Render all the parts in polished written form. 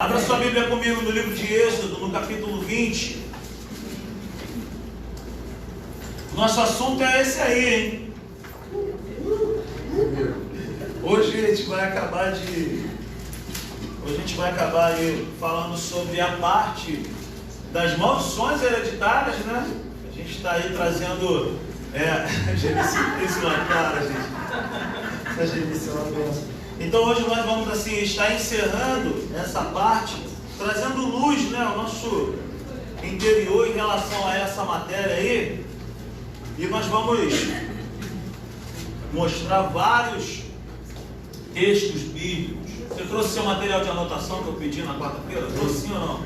Abra sua Bíblia comigo no livro de Êxodo, no capítulo 20. Nosso assunto é esse aí, hein? Hoje a gente vai acabar aí falando sobre a parte das maldições hereditárias, né? A gente está aí trazendo... Genice uma cara, gente. Essa Genice é uma benção. Então hoje nós vamos assim estar encerrando essa parte, trazendo luz, né, ao nosso interior em relação a essa matéria aí. E nós vamos mostrar vários textos bíblicos. Você trouxe seu material de anotação que eu pedi na quarta-feira? Trouxe sim ou não?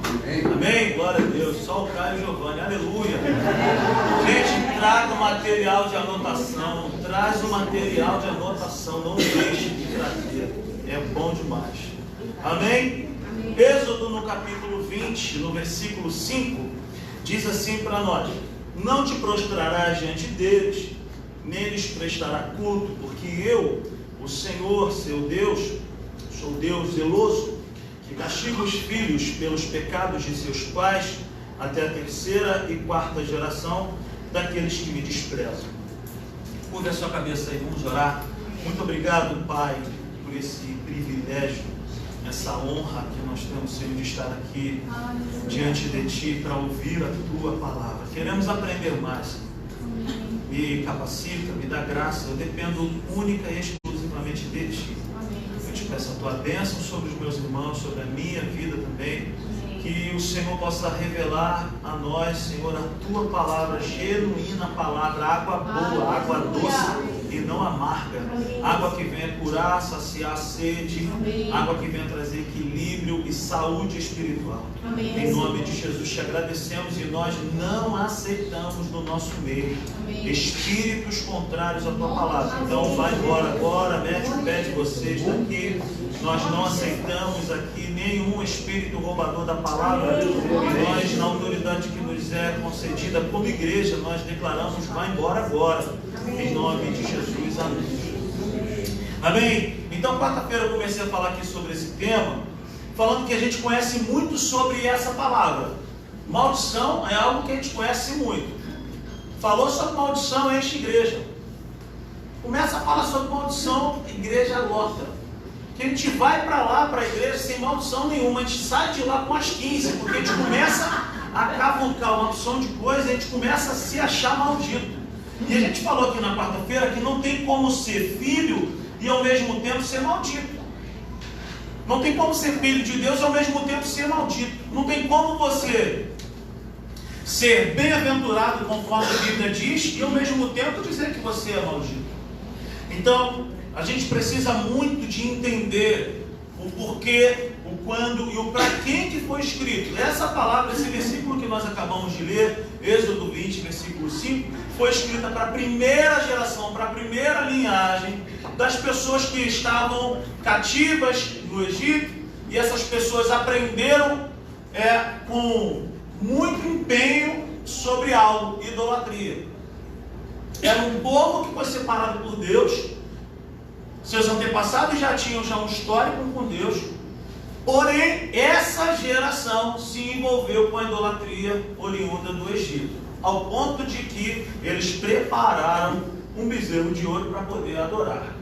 Amém? Glória a Deus. Só o Caio e o Giovanni. Aleluia. Gente, traga o material de anotação. Traz o material de anotação. Não deixe de trazer. É bom demais. Amém? Êxodo no capítulo 20, no versículo 5, diz assim para nós: não te prostrarás diante deles, nem lhes prestará culto, porque eu, o Senhor, seu Deus, sou Deus zeloso, que castiga os filhos pelos pecados de seus pais, até a terceira e quarta geração daqueles que me desprezam. Curva a sua cabeça aí, vamos orar. Muito obrigado, Pai, por esse privilégio, essa honra que nós temos, Senhor, de estar aqui diante de Ti para ouvir a Tua palavra. Queremos aprender mais. Me capacita, me dá graça. Eu dependo única e exclusivamente de Ti. Eu te peço a Tua bênção sobre os meus irmãos, sobre a minha vida também. Que o Senhor possa revelar a nós, Senhor, a Tua palavra, genuína palavra, água boa, água doce e não amarga, água que venha curar, saciar a sede, água que venha trazer equilíbrio e saúde espiritual. Em nome de Jesus te agradecemos e nós não aceitamos no nosso meio espíritos contrários à Tua palavra. Então vai embora agora, mete o pé de vocês daqui. Nós não aceitamos aqui nenhum espírito roubador da palavra. E nós, na autoridade que nos é concedida como igreja, nós declaramos: vai embora agora, em nome de Jesus. Amém. Amém? Então, quarta-feira eu comecei a falar aqui sobre esse tema, falando que a gente conhece muito sobre essa palavra. Maldição é algo que a gente conhece muito. Falou sobre maldição, enche igreja. Começa a falar sobre maldição, igreja lota. Que a gente vai para lá, para a igreja, sem maldição nenhuma. A gente sai de lá com as 15, porque a gente começa a cavucar uma opção de coisa, a gente começa a se achar maldito. E a gente falou aqui na quarta-feira que não tem como ser filho e ao mesmo tempo ser maldito. Não tem como ser filho de Deus e ao mesmo tempo ser maldito. Não tem como você ser bem-aventurado, conforme a Bíblia diz, e ao mesmo tempo dizer que você é maldito. Então, a gente precisa muito de entender o porquê, o quando e o para quem que foi escrito. Essa palavra, esse versículo que nós acabamos de ler, Êxodo 20, versículo 5, foi escrita para a primeira geração, para a primeira linhagem das pessoas que estavam cativas no Egito, e essas pessoas aprenderam com muito empenho sobre algo, idolatria. Era um povo que foi separado por Deus. Seus antepassados já tinham um histórico com Deus, porém essa geração se envolveu com a idolatria oriunda do Egito, ao ponto de que eles prepararam um bezerro de ouro para poder adorar.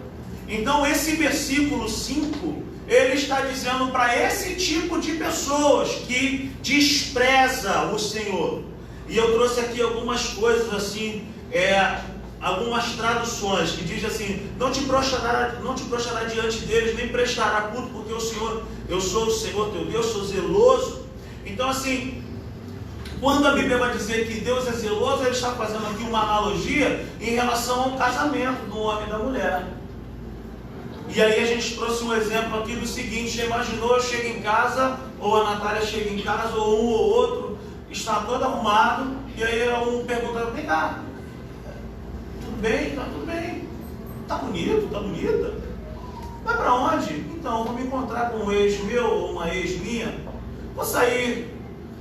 Então esse versículo 5, ele está dizendo para esse tipo de pessoas que despreza o Senhor. E eu trouxe aqui algumas coisas assim, algumas traduções que diz assim: não te prostrará diante deles, nem prestará culto, porque eu sou o Senhor teu Deus, sou zeloso. Então assim, quando a Bíblia vai dizer que Deus é zeloso, ele está fazendo aqui uma analogia em relação ao casamento do homem e da mulher. E aí a gente trouxe um exemplo aqui do seguinte: você imaginou, eu chego em casa, ou a Natália chega em casa, ou um ou outro está todo arrumado, e aí um pergunta: vem cá, tudo bem? Tá tudo bem. Tá bonito? Tá bonita? Vai pra onde? Então, vou me encontrar com um ex meu ou uma ex minha. Vou sair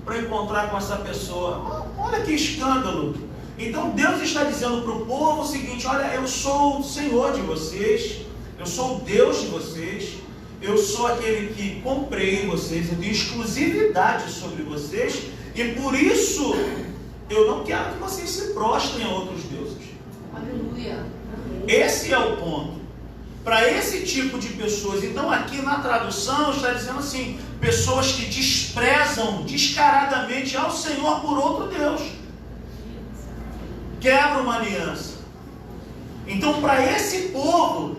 para encontrar com essa pessoa. Olha que escândalo. Então Deus está dizendo para o povo o seguinte: olha, eu sou o Senhor de vocês, eu sou o Deus de vocês, eu sou aquele que comprei vocês, eu tenho exclusividade sobre vocês, e por isso eu não quero que vocês se prostrem a outros deuses. Aleluia. Esse é o ponto. Para esse tipo de pessoas, então aqui na tradução está dizendo assim, pessoas que desprezam descaradamente ao Senhor por outro Deus. Quebra uma aliança. Então para esse povo,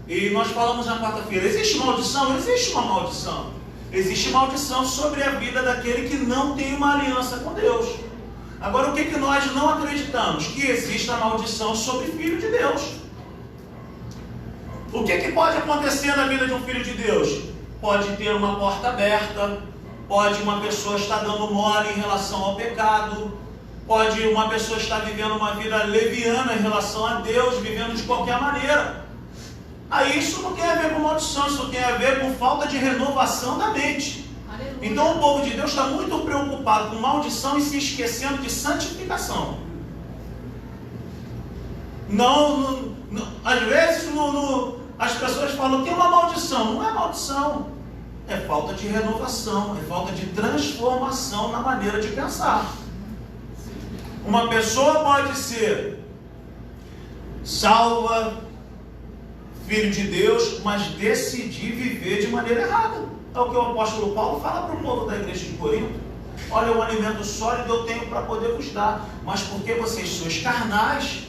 e nós falamos na quarta-feira, existe maldição? Existe uma maldição. Existe maldição sobre a vida daquele que não tem uma aliança com Deus. Agora, o que nós não acreditamos? Que exista maldição sobre filho de Deus. O que pode acontecer na vida de um filho de Deus? Pode ter uma porta aberta, pode uma pessoa estar dando mole em relação ao pecado, pode uma pessoa estar vivendo uma vida leviana em relação a Deus, vivendo de qualquer maneira. Aí isso não tem a ver com maldição, isso tem a ver com falta de renovação da mente. Aleluia. Então o povo de Deus está muito preocupado com maldição e se esquecendo de santificação. Às vezes as pessoas falam que é uma maldição. Não é maldição, é falta de renovação, é falta de transformação na maneira de pensar. Uma pessoa pode ser salva, filho de Deus, mas decidir viver de maneira errada. É o que o apóstolo Paulo fala para o povo da igreja de Corinto. Olha, o alimento sólido eu tenho para poder vos dar, mas porque vocês sois carnais.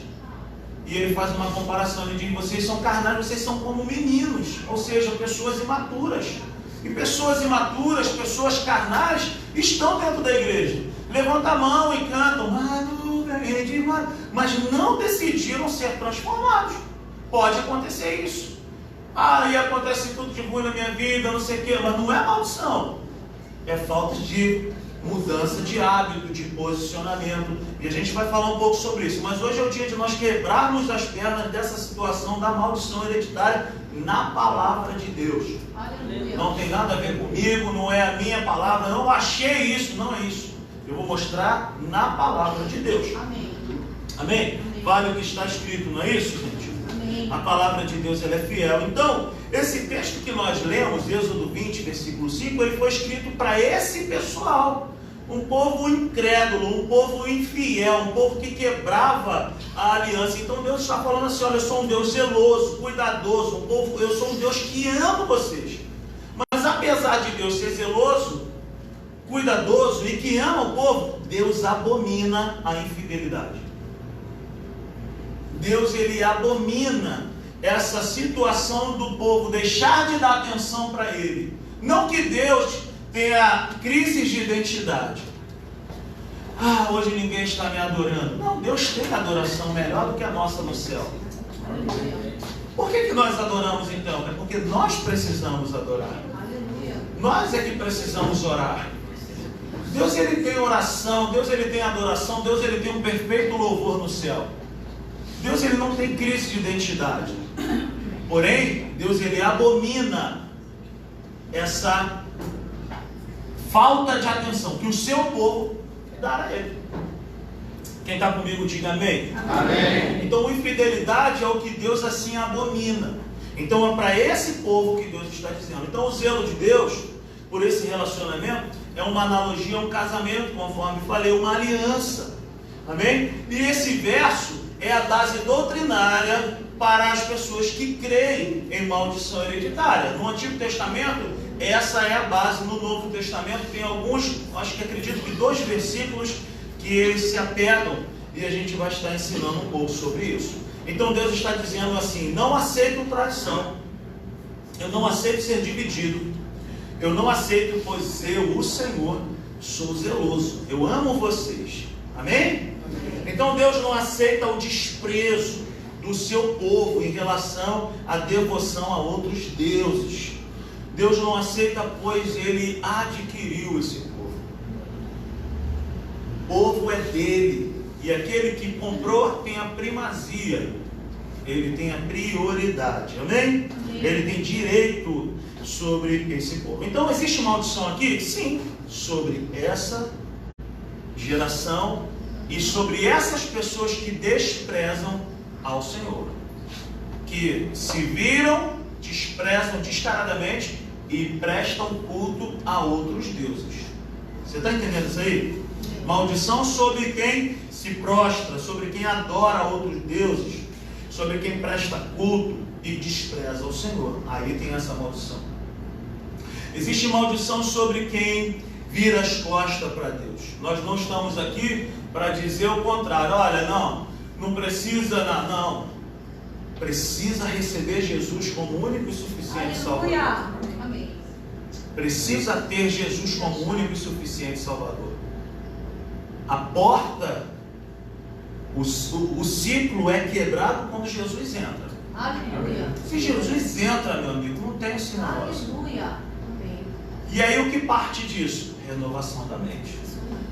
E ele faz uma comparação, ele diz, vocês são carnais, vocês são como meninos, ou seja, pessoas imaturas. E pessoas imaturas, pessoas carnais, estão dentro da igreja. Levantam a mão e cantam, mas não decidiram ser transformados. Pode acontecer isso. E acontece tudo de ruim na minha vida, não sei o quê, mas não é maldição. É falta de mudança de hábito, de posicionamento. E a gente vai falar um pouco sobre isso. Mas hoje é o dia de nós quebrarmos as pernas dessa situação da maldição hereditária na palavra de Deus. Aleluia. Não tem nada a ver comigo, não é a minha palavra, não achei isso, não é isso. Eu vou mostrar na palavra de Deus. Amém. Amém? Vale o que está escrito, não é isso, gente? Amém. A palavra de Deus ela é fiel. Então, esse texto que nós lemos, Êxodo 20, versículo 5, ele foi escrito para esse pessoal. Um povo incrédulo, um povo infiel, um povo que quebrava a aliança. Então Deus está falando assim, olha, eu sou um Deus zeloso, cuidadoso, eu sou um Deus que ama vocês. Mas apesar de Deus ser zeloso, cuidadoso e que ama o povo, Deus abomina a infidelidade. Deus, ele abomina essa situação do povo deixar de dar atenção para ele. Não que Deus tenha crises de identidade. Hoje ninguém está me adorando. Não, Deus tem adoração melhor do que a nossa no céu. Por que nós adoramos então? É porque nós precisamos adorar. Nós é que precisamos orar. Deus, ele tem oração, Deus, ele tem adoração, Deus, ele tem um perfeito louvor no céu. Deus, ele não tem crise de identidade. Porém, Deus, ele abomina essa falta de atenção que o seu povo dá a ele. Quem está comigo, diga amém. Amém. Então, infidelidade é o que Deus assim abomina. Então, é para esse povo que Deus está dizendo. Então, o zelo de Deus por esse relacionamento é uma analogia a um casamento, conforme falei, uma aliança. Amém? E esse verso é a base doutrinária para as pessoas que creem em maldição hereditária. No Antigo Testamento, essa é a base. No Novo Testamento tem alguns, acho que acredito que 2 versículos que eles se apegam, e a gente vai estar ensinando um pouco sobre isso. Então Deus está dizendo assim, não aceito traição, eu não aceito ser dividido, eu não aceito, pois eu, o Senhor, sou zeloso, eu amo vocês. Amém? Então Deus não aceita o desprezo do seu povo em relação à devoção a outros deuses. Deus não aceita, pois ele adquiriu esse povo. O povo é dele, e aquele que comprou tem a primazia, ele tem a prioridade. Amém? Ele tem direito sobre esse povo. Então existe maldição aqui? Sim, sobre essa geração e sobre essas pessoas que desprezam ao Senhor, que se viram, desprezam descaradamente e prestam culto a outros deuses. Você está entendendo isso aí? Maldição sobre quem se prostra, sobre quem adora outros deuses, sobre quem presta culto e despreza o Senhor. Aí tem essa maldição. Existe maldição sobre quem vira as costas para Deus. Nós não estamos aqui para dizer o contrário. Olha, não precisa, não. Precisa receber Jesus como único e suficiente Salvador. Amém. Precisa ter Jesus como único e suficiente Salvador. A porta, o ciclo é quebrado quando Jesus entra. Aleluia. Se Jesus entra, meu amigo, não tem esse negócio. Aleluia. Amém. E aí o que parte disso? Renovação da mente.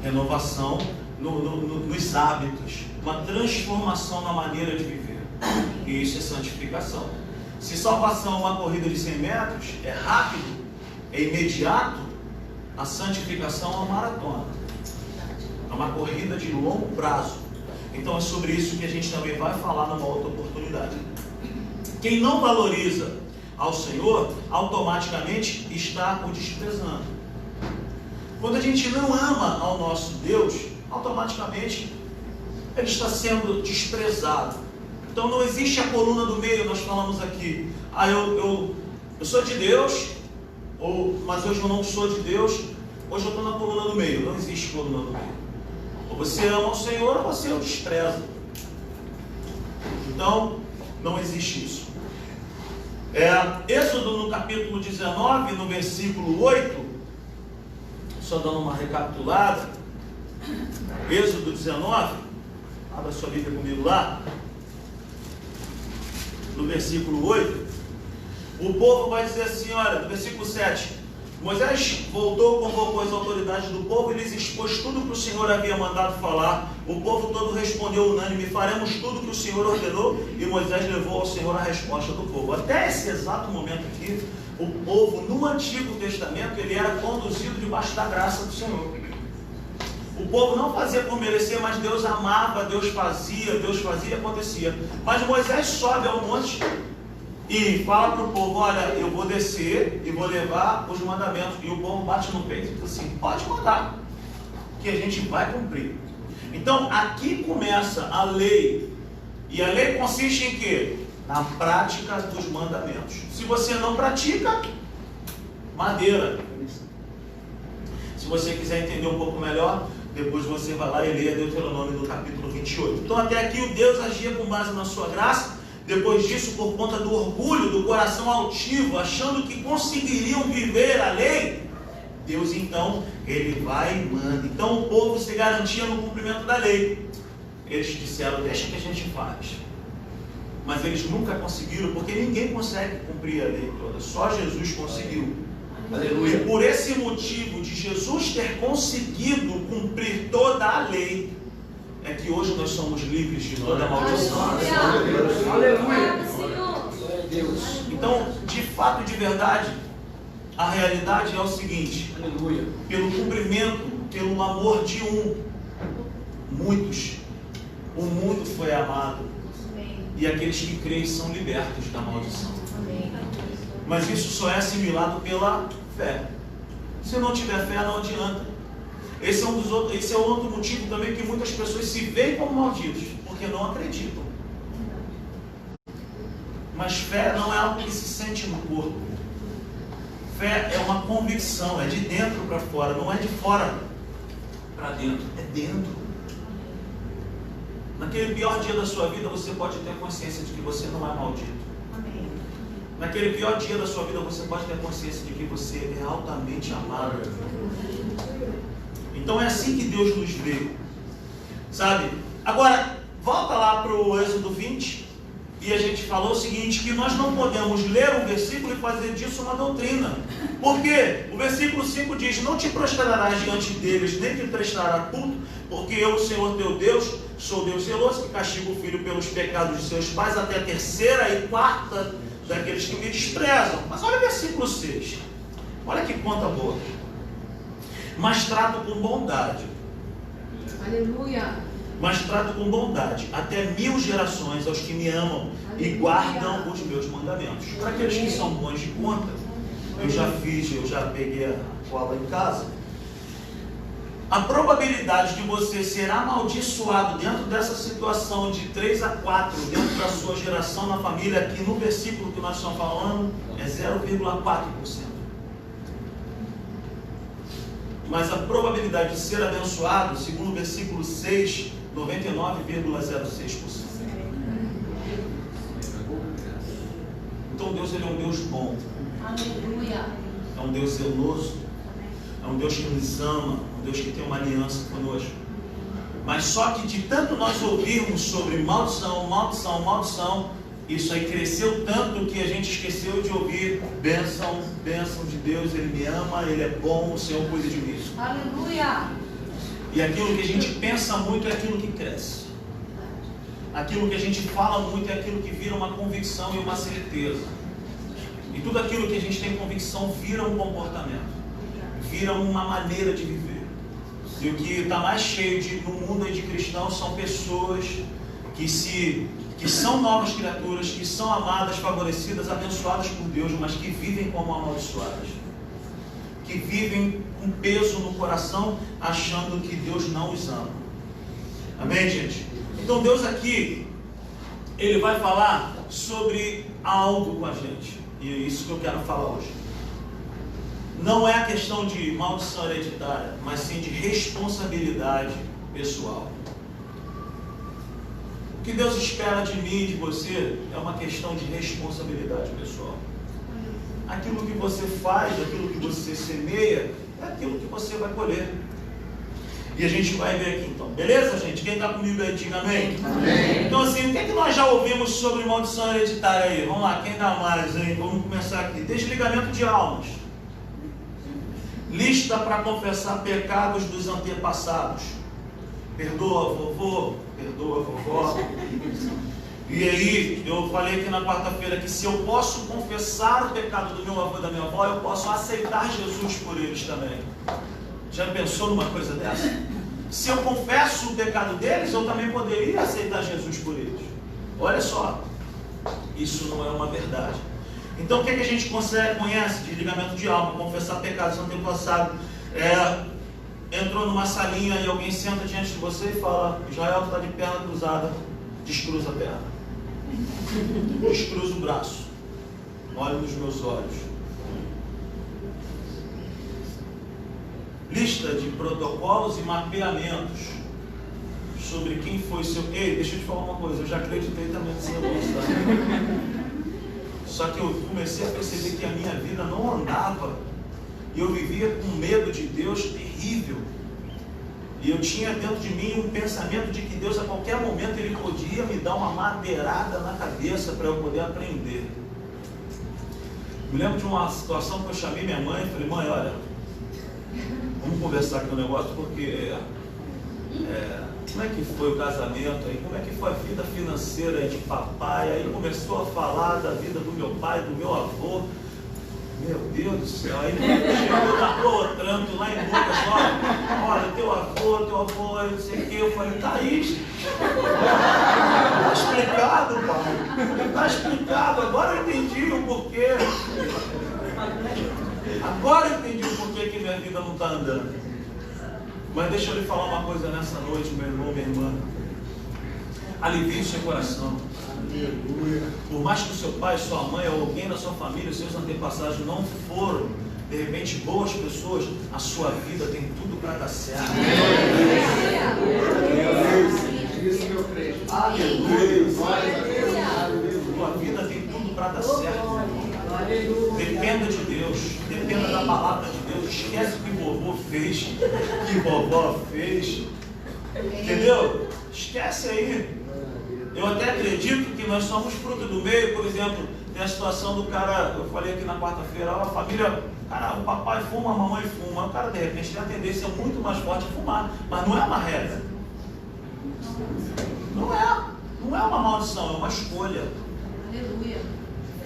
Renovação nos hábitos. Uma transformação na maneira de viver. E isso é santificação. Se salvação é uma corrida de 100 metros, é rápido, é imediato, a santificação é uma maratona. É uma corrida de longo prazo. Então é sobre isso que a gente também vai falar numa outra oportunidade. Quem não valoriza ao Senhor, automaticamente está o desprezando. Quando a gente não ama ao nosso Deus, automaticamente ele está sendo desprezado. Então não existe a coluna do meio, nós falamos aqui. Eu sou de Deus, mas hoje eu não sou de Deus, hoje eu estou na coluna do meio. Não existe coluna do meio. Ou você ama o Senhor ou você o despreza. Então, não existe isso. Êxodo no capítulo 19, no versículo 8, só dando uma recapitulada. Êxodo 19, abra sua Bíblia comigo lá. No versículo 8, o povo vai dizer assim, olha, no versículo 7, Moisés voltou, convocou as autoridades do povo e lhes expôs tudo que o Senhor havia mandado falar. O povo todo respondeu unânime, faremos tudo que o Senhor ordenou, e Moisés levou ao Senhor a resposta do povo. Até esse exato momento aqui, o povo no Antigo Testamento, ele era conduzido debaixo da graça do Senhor. O povo não fazia por merecer, mas Deus amava, Deus fazia e acontecia. Mas Moisés sobe ao monte e fala para o povo, olha, eu vou descer e vou levar os mandamentos. E o povo bate no peito e diz assim, pode mandar, que a gente vai cumprir. Então aqui começa a lei. E a lei consiste em quê? Na prática dos mandamentos. Se você não pratica, madeira. Se você quiser entender um pouco melhor, depois você vai lá e leia Deuteronômio no capítulo 28. Então até aqui o Deus agia com base na sua graça. Depois disso, por conta do orgulho, do coração altivo, achando que conseguiriam viver a lei, Deus então, ele vai e manda. Então o povo se garantia no cumprimento da lei. Eles disseram, deixa que a gente faz. Mas eles nunca conseguiram, porque ninguém consegue cumprir a lei toda. Só Jesus conseguiu. Aleluia. E por esse motivo de Jesus ter conseguido cumprir toda a lei, é que hoje nós somos livres de toda a maldição. Aleluia. Então, de fato e de verdade, a realidade é o seguinte: aleluia. Pelo cumprimento, pelo amor de muitos, o mundo foi amado. E aqueles que creem são libertos da maldição. Mas isso só é assimilado pela fé. Se não tiver fé, não adianta. Esse é um outro motivo também que muitas pessoas se veem como malditos, porque não acreditam. Mas fé não é algo que se sente no corpo. Fé é uma convicção, é de dentro para fora, não é de fora para dentro, é dentro. Naquele pior dia da sua vida, você pode ter consciência de que você não é maldito. Amém. Naquele pior dia da sua vida, você pode ter consciência de que você é altamente amado. Então é assim que Deus nos vê, sabe? Agora, volta lá para o Êxodo 20, e a gente falou o seguinte, que nós não podemos ler um versículo e fazer disso uma doutrina. Por quê? O versículo 5 diz, não te prostrarás diante deles, nem te prestará culto, porque eu, o Senhor teu Deus, sou Deus zeloso, que castiga o filho pelos pecados de seus pais, até a terceira e quarta daqueles que me desprezam. Mas olha o versículo 6, olha que conta boa. Mas trato com bondade. Aleluia. Mas trato com bondade até 1000 gerações aos que me amam. Aleluia. E guardam os meus mandamentos. Para aqueles que são bons de conta, Eu já fiz, eu já peguei a cola em casa. A probabilidade de você ser amaldiçoado dentro dessa situação de 3 a 4, dentro da sua geração na família, aqui no versículo que nós estamos falando, é 0,4%. Mas a probabilidade de ser abençoado, segundo o versículo 6, 99,06%. Então Deus, ele é um Deus bom. Aleluia. É um Deus zeloso. É um Deus que nos ama. É um Deus que tem uma aliança conosco. Mas só que de tanto nós ouvirmos sobre maldição, maldição, maldição, isso aí cresceu tanto que a gente esqueceu de ouvir bênção, bênção de Deus. Ele me ama, Ele é bom, o Senhor cuida de mim. Aleluia. E aquilo que a gente pensa muito é aquilo que cresce. Aquilo que a gente fala muito é aquilo que vira uma convicção e uma certeza. E tudo aquilo que a gente tem convicção vira um comportamento, vira uma maneira de viver. E o que está mais cheio no mundo de cristãos são pessoas que são novas criaturas, que são amadas, favorecidas, abençoadas por Deus, mas que vivem como amaldiçoadas. Que vivem com peso no coração, achando que Deus não os ama. Amém, gente? Então Deus aqui, Ele vai falar sobre algo com a gente. E é isso que eu quero falar hoje. Não é a questão de maldição hereditária, mas sim de responsabilidade pessoal. O que Deus espera de mim e de você é uma questão de responsabilidade pessoal. Aquilo que você faz, aquilo que você semeia, é aquilo que você vai colher. E a gente vai ver aqui então. Beleza, gente? Quem está comigo aí, diga amém. Amém. Então assim, o que é que nós já ouvimos sobre maldição hereditária aí? Vamos lá, quem dá mais aí? Vamos começar aqui. Desligamento de almas. Lista para confessar pecados dos antepassados. Perdoa, vovô. Perdoa, vovó. E aí, eu falei aqui na quarta-feira que se eu posso confessar o pecado do meu avô e da minha avó, eu posso aceitar Jesus por eles também. Já pensou numa coisa dessa? Se eu confesso o pecado deles, eu também poderia aceitar Jesus por eles. Olha só, isso não é uma verdade. Então o que, é que a gente conhece de ligamento de alma? Confessar pecados antepassados. Entrou numa salinha e alguém senta diante de você e fala: Israel, está de perna cruzada. Descruza a perna. Descruza o braço. Olha nos meus olhos. Lista de protocolos e mapeamentos sobre quem foi seu... Ei, deixa eu te falar uma coisa, eu já acreditei também nesse negócio, tá? Só que eu comecei a perceber que a minha vida não andava, e eu vivia com medo de Deus terrível, e eu tinha dentro de mim um pensamento de que Deus a qualquer momento Ele podia me dar uma madeirada na cabeça para eu poder aprender. Me lembro de uma situação que eu chamei minha mãe e falei: mãe, olha, vamos conversar aqui um negócio, porque como é que foi o casamento aí? Como é que foi a vida financeira aí de papai? Aí começou a falar da vida do meu pai, do meu avô. Meu Deus do céu, aí chegou na Protranto, lá em Lucas, olha, teu avô, não sei o que. Eu falei: Thaís, tá explicado, pai, tá explicado, agora eu entendi o porquê. Agora eu entendi o porquê que minha vida não está andando. Mas deixa eu lhe falar uma coisa nessa noite, meu irmão, minha irmã. Alivie o seu coração. Por mais que o seu pai, sua mãe ou alguém da sua família, os seus antepassados não foram, de repente, boas pessoas, a sua vida tem tudo para dar certo. Isso que eu creio. Aleluia. Sua vida tem tudo para dar certo. Dependa de Deus, dependa da palavra de Deus. Esquece o que vovô fez, o que vovó fez. Entendeu? Esquece aí. Eu até acredito que nós somos fruto do meio. Por exemplo, tem a situação do cara, eu falei aqui na quarta-feira, a família, cara, o papai fuma, a mamãe fuma. O cara de repente tem a tendência muito mais forte a fumar, mas não é uma regra. Não é uma maldição, é uma escolha. Aleluia.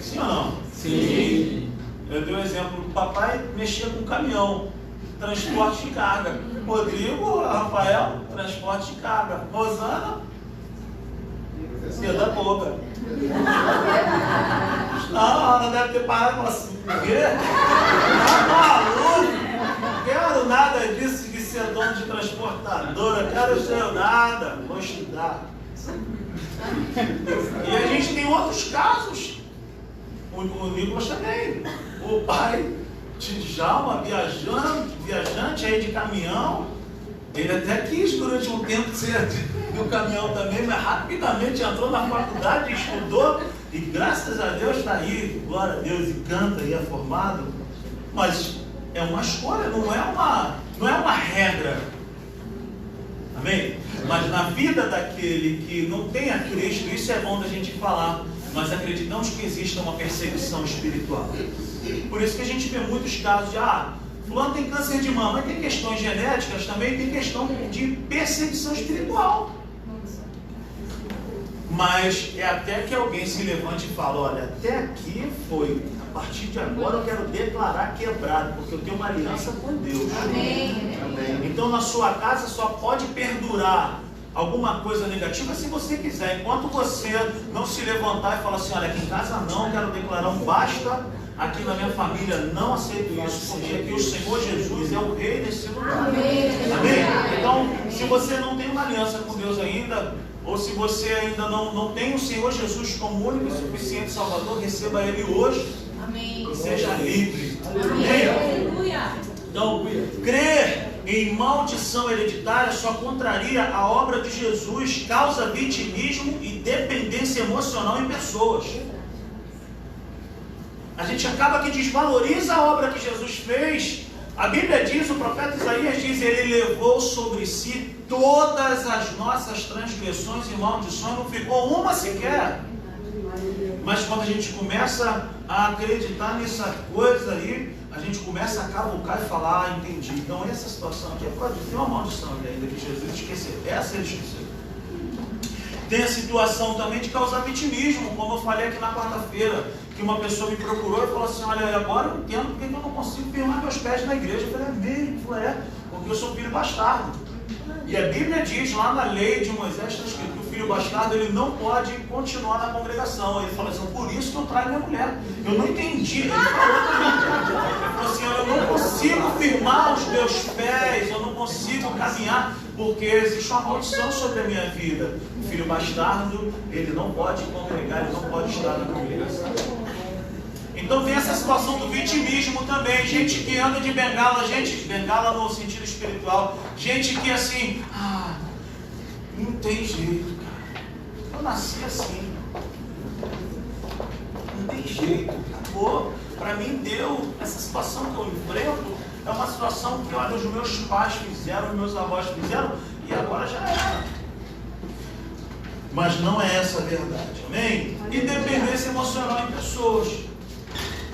Sim ou não? Sim. Eu dei um exemplo: o papai mexia com caminhão, transporte de carga. Rodrigo, Rafael, transporte de carga. Rosana, da boca. Não, ela deve ter parado e falado assim, o quê? Tá maluco? Quero nada disso de ser dono de transportadora, quero ser nada, vou estudar. E a gente tem outros casos. O Nicolas também. O pai de Djalma, viajante aí de caminhão, ele até quis durante um tempo ser do caminhão também, mas rapidamente entrou na faculdade, estudou e graças a Deus está aí, glória a Deus, e canta e é formado. Mas é uma escolha, não é uma regra. Amém? Mas na vida daquele que não tem a Cristo, isso é bom da gente falar. Nós acreditamos que existe uma perseguição espiritual. Por isso que a gente vê muitos casos de, fulano tem câncer de mama, mas tem questões genéticas também, tem questão de perseguição espiritual. Mas é até que alguém se levante e fala, olha, até aqui foi, a partir de agora eu quero declarar quebrado, porque eu tenho uma aliança com Deus. Amém. Então na sua casa só pode perdurar alguma coisa negativa se você quiser. Enquanto você não se levantar e falar assim, olha, aqui em casa não, quero declarar um basta, aqui na minha família não aceito isso, porque aqui o Senhor Jesus é o rei desse lugar. Amém. Amém? Então, se você não tem uma aliança com Deus ainda, ou se você ainda não tem o Senhor Jesus como único e suficiente Salvador, receba Ele hoje. Amém. E seja livre. Amém. Aleluia. Então, crer em maldição hereditária só contraria a obra de Jesus, causa vitimismo e dependência emocional em pessoas. A gente acaba que desvaloriza a obra que Jesus fez. A Bíblia diz, o profeta Isaías diz, ele levou sobre si todas as nossas transgressões e maldições, não ficou uma sequer. Mas quando a gente começa a acreditar nessa coisa aí, a gente começa a cavucar e falar, entendi. Então essa situação aqui pode ter uma maldição ainda que Jesus esqueceu. Essa ele esqueceu. Tem a situação também de causar vitimismo, como eu falei aqui na quarta-feira, que uma pessoa me procurou e falou assim, olha, agora eu entendo porque eu não consigo firmar meus pés na igreja. Eu falei, é mesmo? Ele falou, porque eu sou filho bastardo. E a Bíblia diz, lá na lei de Moisés, está escrito que o filho bastardo ele não pode continuar na congregação. Ele falou assim, por isso que eu trago minha mulher. Eu não entendi. Ele falou também. Ele falou assim, eu não consigo firmar os meus pés, eu não consigo caminhar, porque existe uma maldição sobre a minha vida. O filho bastardo, ele não pode congregar, ele não pode estar na congregação. Então tem essa situação do vitimismo também, gente que anda de bengala, gente de bengala no sentido espiritual, gente que assim, não tem jeito, cara, eu nasci assim, não tem jeito, acabou, para mim deu, essa situação que eu enfrento é uma situação que, olha, os meus pais fizeram, os meus avós fizeram, e agora já era. Mas não é essa a verdade, amém? E dependência emocional em pessoas.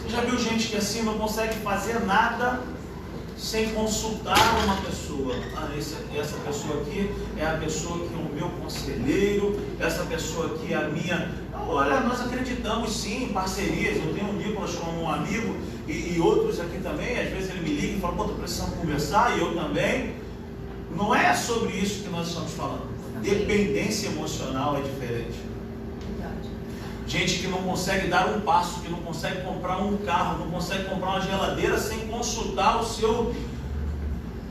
Você já viu gente que assim não consegue fazer nada sem consultar uma pessoa? Essa pessoa aqui é a pessoa que é o meu conselheiro, essa pessoa aqui é a minha. Olha, nós acreditamos sim em parcerias. Eu tenho o Nicolas como um amigo e outros aqui também. Às vezes ele me liga e fala, pô, tô precisando conversar, e eu também. Não é sobre isso que nós estamos falando. Dependência emocional é diferente. Gente que não consegue dar um passo, que não consegue comprar um carro, não consegue comprar uma geladeira sem consultar o seu...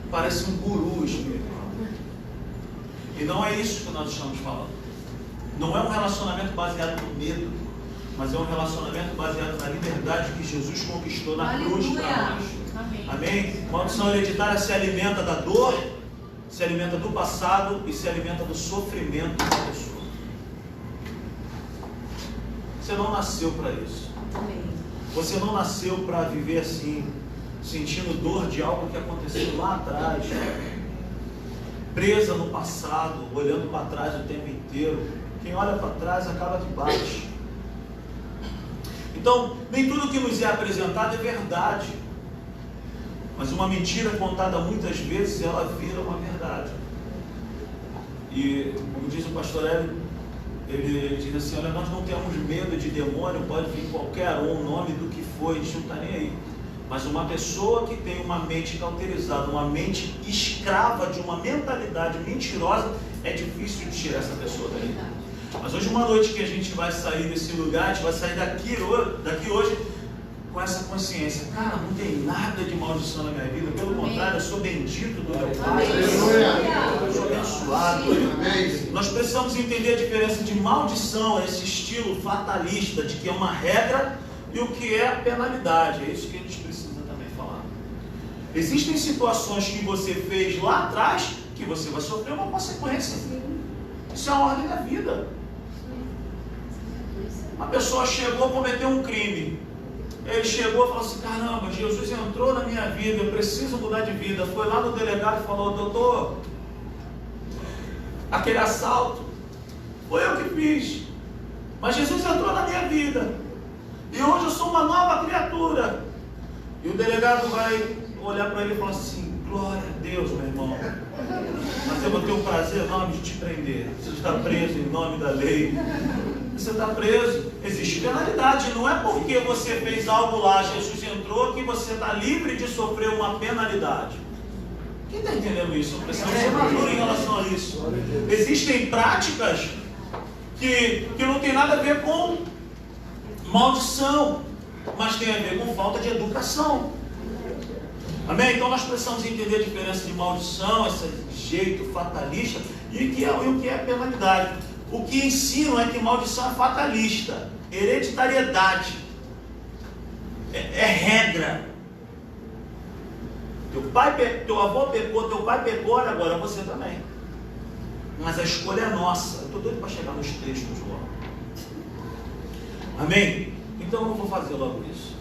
Parece um guru espiritual. E não é isso que nós estamos falando. Não é um relacionamento baseado no medo, mas é um relacionamento baseado na liberdade que Jesus conquistou na cruz para nós. Amém? Maldição hereditária se alimenta da dor, se alimenta do passado e se alimenta do sofrimento da pessoa. Você não nasceu para isso. Você não nasceu para viver assim, sentindo dor de algo que aconteceu lá atrás, presa no passado, olhando para trás o tempo inteiro. Quem olha para trás acaba de baixo. Então, nem tudo que nos é apresentado é verdade. Mas uma mentira contada muitas vezes, ela vira uma verdade. E, como diz o pastor Hélio, ele diz assim, olha, nós não temos medo de demônio, pode vir qualquer um, o nome do que for, a gente não está nem aí. Mas uma pessoa que tem uma mente cauterizada, uma mente escrava de uma mentalidade mentirosa, é difícil de tirar essa pessoa daí. Mas hoje, uma noite que a gente vai sair desse lugar, a gente vai sair daqui hoje com essa consciência. Cara, não tem nada de maldição na minha vida. Pelo contrário, eu sou bendito do meu Pai. Eu sou abençoado. Nós precisamos entender a diferença de maldição, esse estilo fatalista, de que é uma regra, e o que é a penalidade. É isso que a gente precisa também falar. Existem situações que você fez lá atrás que você vai sofrer uma consequência. Isso é a ordem da vida. Uma pessoa chegou a cometer um crime. Ele chegou e falou assim: caramba, Jesus entrou na minha vida, eu preciso mudar de vida. Foi lá no delegado e falou: doutor, aquele assalto foi eu que fiz, mas Jesus entrou na minha vida e hoje eu sou uma nova criatura. E o delegado vai olhar para ele e falar assim: glória a Deus, meu irmão, mas eu vou ter o prazer enorme de te prender. Você está preso em nome da lei. Você está preso. Existe penalidade. Não é porque você fez algo lá, Jesus entrou, que você está livre de sofrer uma penalidade. Quem está entendendo isso? Precisamos ser maduro em relação a isso. Existem práticas que não tem nada a ver com maldição, mas tem a ver com falta de educação. Amém? Então nós precisamos entender a diferença de maldição, esse jeito fatalista, e o que é penalidade. O que ensinam é que maldição é fatalista, hereditariedade, é regra. Teu avô pecou, teu pai pecou, agora você também. Mas a escolha é nossa. Eu estou doido para chegar nos textos logo. Amém? Então eu vou fazer logo isso.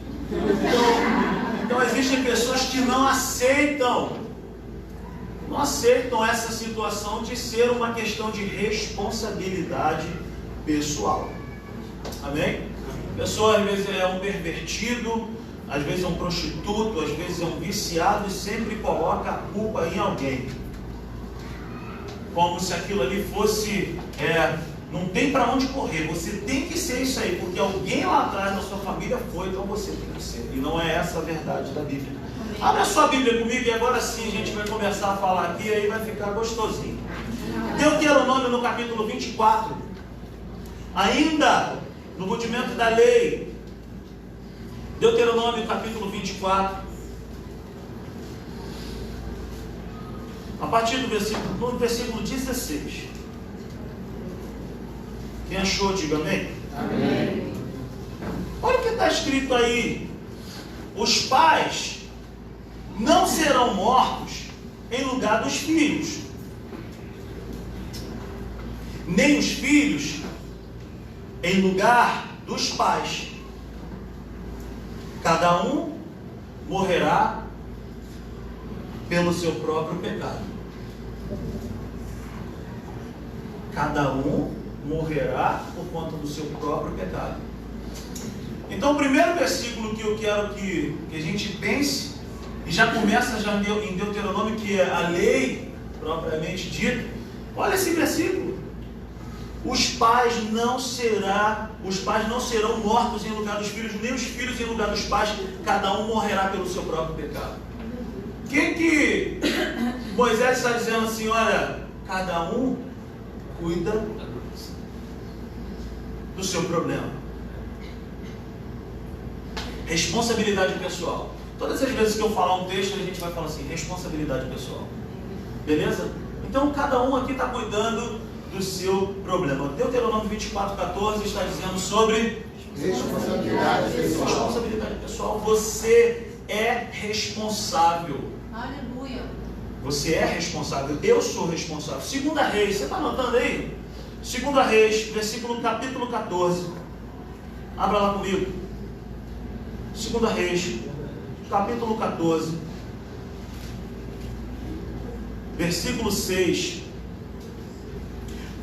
Então existem pessoas que não aceitam essa situação de ser uma questão de responsabilidade pessoal. Amém? A pessoa às vezes é um pervertido, às vezes é um prostituto, às vezes é um viciado e sempre coloca a culpa em alguém. Como se aquilo ali fosse, não tem para onde correr, você tem que ser isso aí, porque alguém lá atrás na sua família foi, então você tem que ser. E não é essa a verdade da Bíblia. Abre a sua Bíblia comigo e agora sim a gente vai começar a falar aqui e aí vai ficar gostosinho. Deuteronômio no capítulo 24. Ainda no rudimento da lei. Deuteronômio capítulo 24. A partir do versículo 16. Quem achou, diga amém. Amém. Olha o que está escrito aí. Os pais não serão mortos em lugar dos filhos, nem os filhos em lugar dos pais. Cada um morrerá pelo seu próprio pecado. Cada um morrerá por conta do seu próprio pecado. Então o primeiro versículo que eu quero que a gente pense, e já começa em Deuteronômio, que é a lei propriamente dita. Olha esse versículo. Os pais não serão mortos em lugar dos filhos, nem os filhos em lugar dos pais. Cada um morrerá pelo seu próprio pecado. Quem que Moisés está dizendo assim? Olha, cada um cuida do seu problema. Responsabilidade pessoal. Todas as vezes que eu falar um texto, a gente vai falar assim: responsabilidade pessoal. Beleza? Então cada um aqui está cuidando do seu problema. Deuteronômio 24:14 está dizendo sobre Responsabilidade pessoal. Responsabilidade pessoal. Você é responsável. Aleluia. Você é responsável. Eu sou responsável. 2 Reis, você está anotando aí? 2 Reis, capítulo 14. Abra lá comigo. 2 Reis, capítulo 14, versículo 6.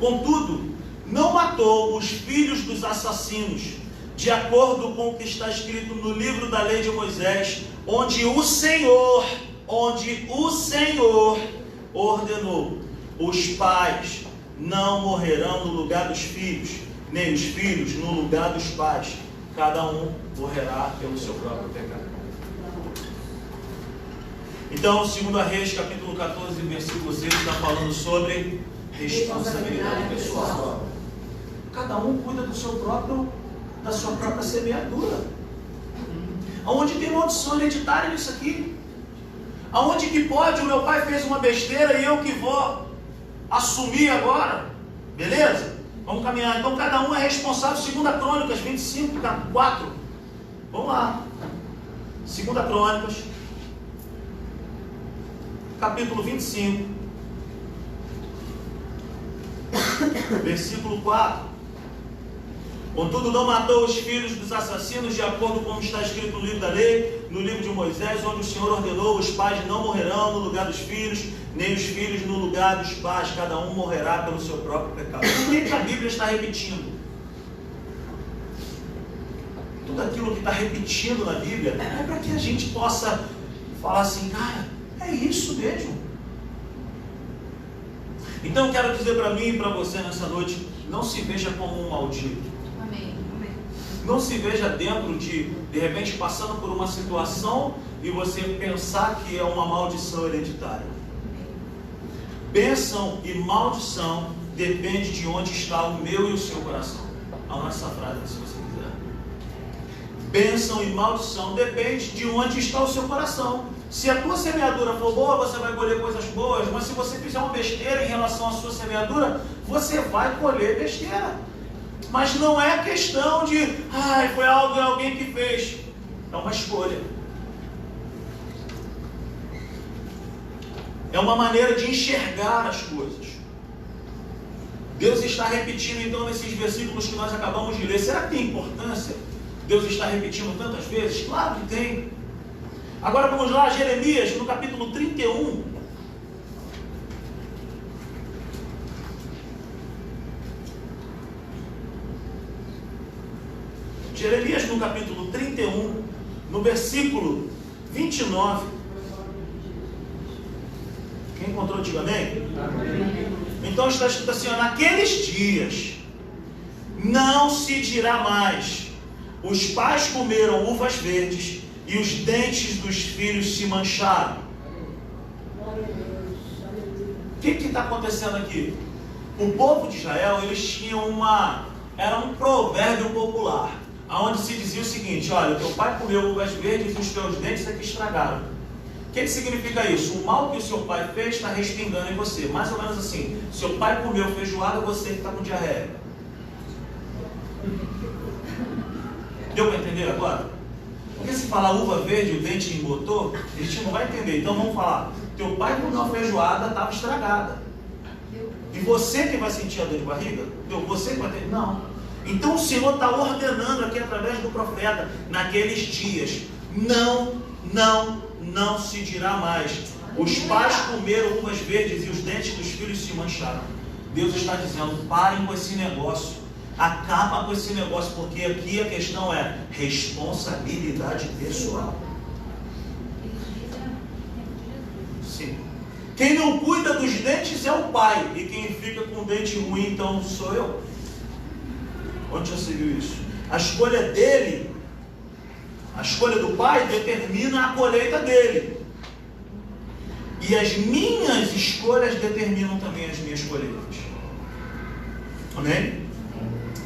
Contudo, não matou os filhos dos assassinos, de acordo com o que está escrito no livro da lei de Moisés, onde o Senhor ordenou: os pais não morrerão no lugar dos filhos, nem os filhos no lugar dos pais. Cada um morrerá pelo seu próprio pecado. Então, 2 Reis, capítulo 14, versículo 6, está falando sobre responsabilidade pessoal. Cada um cuida da sua própria semeadura. Aonde tem maldição hereditária nisso aqui? Aonde que pode, o meu pai fez uma besteira e eu que vou assumir agora? Beleza? Vamos caminhar. Então cada um é responsável. 2 Crônicas 25, 4. Vamos lá. 2 Crônicas, capítulo 25, versículo 4. Contudo, não matou os filhos dos assassinos, de acordo com como está escrito no livro da lei, no livro de Moisés, onde o Senhor ordenou: os pais não morrerão no lugar dos filhos, nem os filhos no lugar dos pais, cada um morrerá pelo seu próprio pecado. O que a Bíblia está repetindo? Tudo aquilo que está repetindo na Bíblia é para que a gente possa falar assim, cara, é isso mesmo. Então eu quero dizer para mim e para você nessa noite, não se veja como um maldito. Não se veja dentro de repente, passando por uma situação e você pensar que é uma maldição hereditária. Bênção e maldição depende de onde está o meu e o seu coração. Olha essa frase, se você quiser. Bênção e maldição depende de onde está o seu coração. Se a tua semeadura for boa, você vai colher coisas boas, mas se você fizer uma besteira em relação à sua semeadura, você vai colher besteira. Mas não é questão de, foi alguém que fez. É uma escolha. É uma maneira de enxergar as coisas. Deus está repetindo então nesses versículos que nós acabamos de ler. Será que tem importância Deus está repetindo tantas vezes? Claro que tem. Agora vamos lá, Jeremias, no capítulo 31. Jeremias no capítulo 31, no versículo 29. Quem encontrou, diga amém? Então está escrito assim, naqueles dias não se dirá mais: os pais comeram uvas verdes e os dentes dos filhos se mancharam. O que está acontecendo aqui? O povo de Israel, eles tinham era um provérbio popular, onde se dizia o seguinte: olha, teu pai comeu uvas verdes e os teus dentes é que estragaram. O que significa isso? O mal que o seu pai fez está respingando em você. Mais ou menos assim: seu pai comeu feijoada, você que está com diarreia. Deu para entender agora? Porque se falar uva verde e o dente embotou, a gente não vai entender. Então vamos falar: teu pai comeu uma feijoada, estava estragada. E você que vai sentir a dor de barriga? Você que vai ter? Não. Então o Senhor está ordenando aqui através do profeta, naqueles dias, não se dirá mais: os pais comeram uvas verdes e os dentes dos filhos se mancharam. Deus está dizendo: parem com esse negócio, acaba com esse negócio, porque aqui a questão é responsabilidade pessoal. Sim. Quem não cuida dos dentes é o pai, e quem fica com o dente ruim então sou eu. Onde já se viu isso? A escolha dele, a escolha do pai determina a colheita dele. E as minhas escolhas determinam também as minhas colheitas. Amém?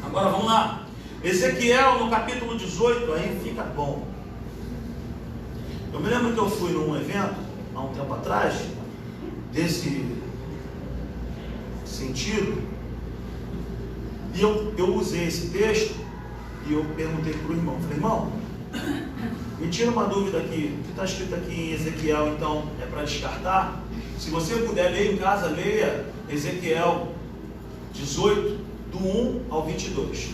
Agora vamos lá. Ezequiel no capítulo 18, aí fica bom. Eu me lembro que eu fui num evento, há um tempo atrás, desse sentido. E eu usei esse texto e eu perguntei para o irmão, falei: irmão, me tira uma dúvida aqui, o que está escrito aqui em Ezequiel, então, é para descartar? Se você puder ler em casa, leia Ezequiel 18, do 1 ao 22,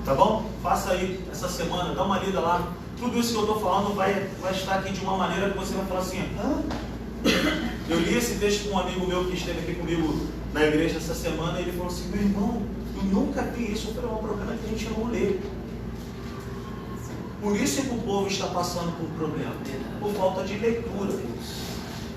tá bom? Faça aí essa semana, dá uma lida lá. Tudo isso que eu estou falando vai estar aqui de uma maneira que você vai falar assim: eu li esse texto com um amigo meu que esteve aqui comigo na igreja essa semana, e ele falou assim: meu irmão, eu nunca vi isso. Eu falei: é um problema que a gente não lê. Por isso é que o povo está passando por problema, por falta de leitura.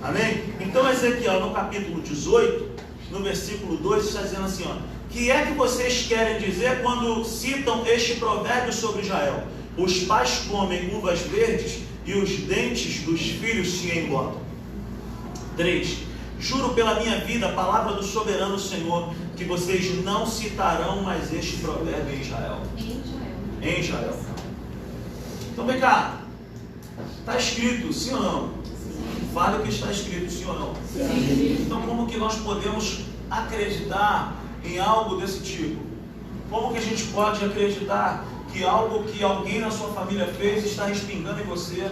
Amém? Então Ezequiel no capítulo 18, no versículo 2, está dizendo assim: que é que vocês querem dizer quando citam este provérbio sobre Israel? Os pais comem uvas verdes e os dentes dos filhos se embotam. 3. Juro pela minha vida, palavra do soberano Senhor, que vocês não citarão mais este provérbio em Israel. Em Israel. Então vem cá. Está escrito, sim ou não? Fala o que está escrito, sim ou não? Sim. Então como que nós podemos acreditar em algo desse tipo? Como que a gente pode acreditar que algo que alguém na sua família fez está respingando em você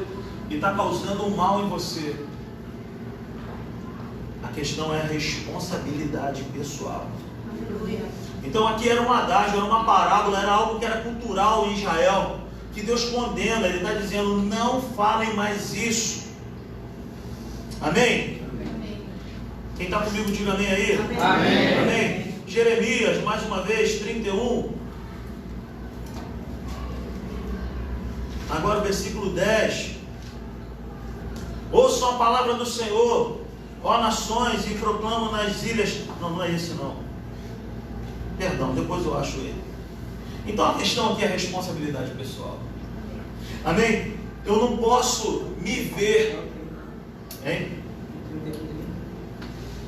e está causando um mal em você? A questão é a responsabilidade pessoal. Aleluia. Então aqui era um adágio, era uma parábola, era algo que era cultural em Israel, que Deus condena. Ele está dizendo, não falem mais isso. Amém? Amém. Quem está comigo, diga amém aí. Amém. Amém. Jeremias, mais uma vez, 31. Agora o versículo 10. Ouçam a palavra do Senhor, ó nações, e proclamam nas ilhas. Não é esse não. Perdão, depois eu acho ele. Então a questão aqui é a responsabilidade pessoal. Amém? Eu não posso me ver. Hein?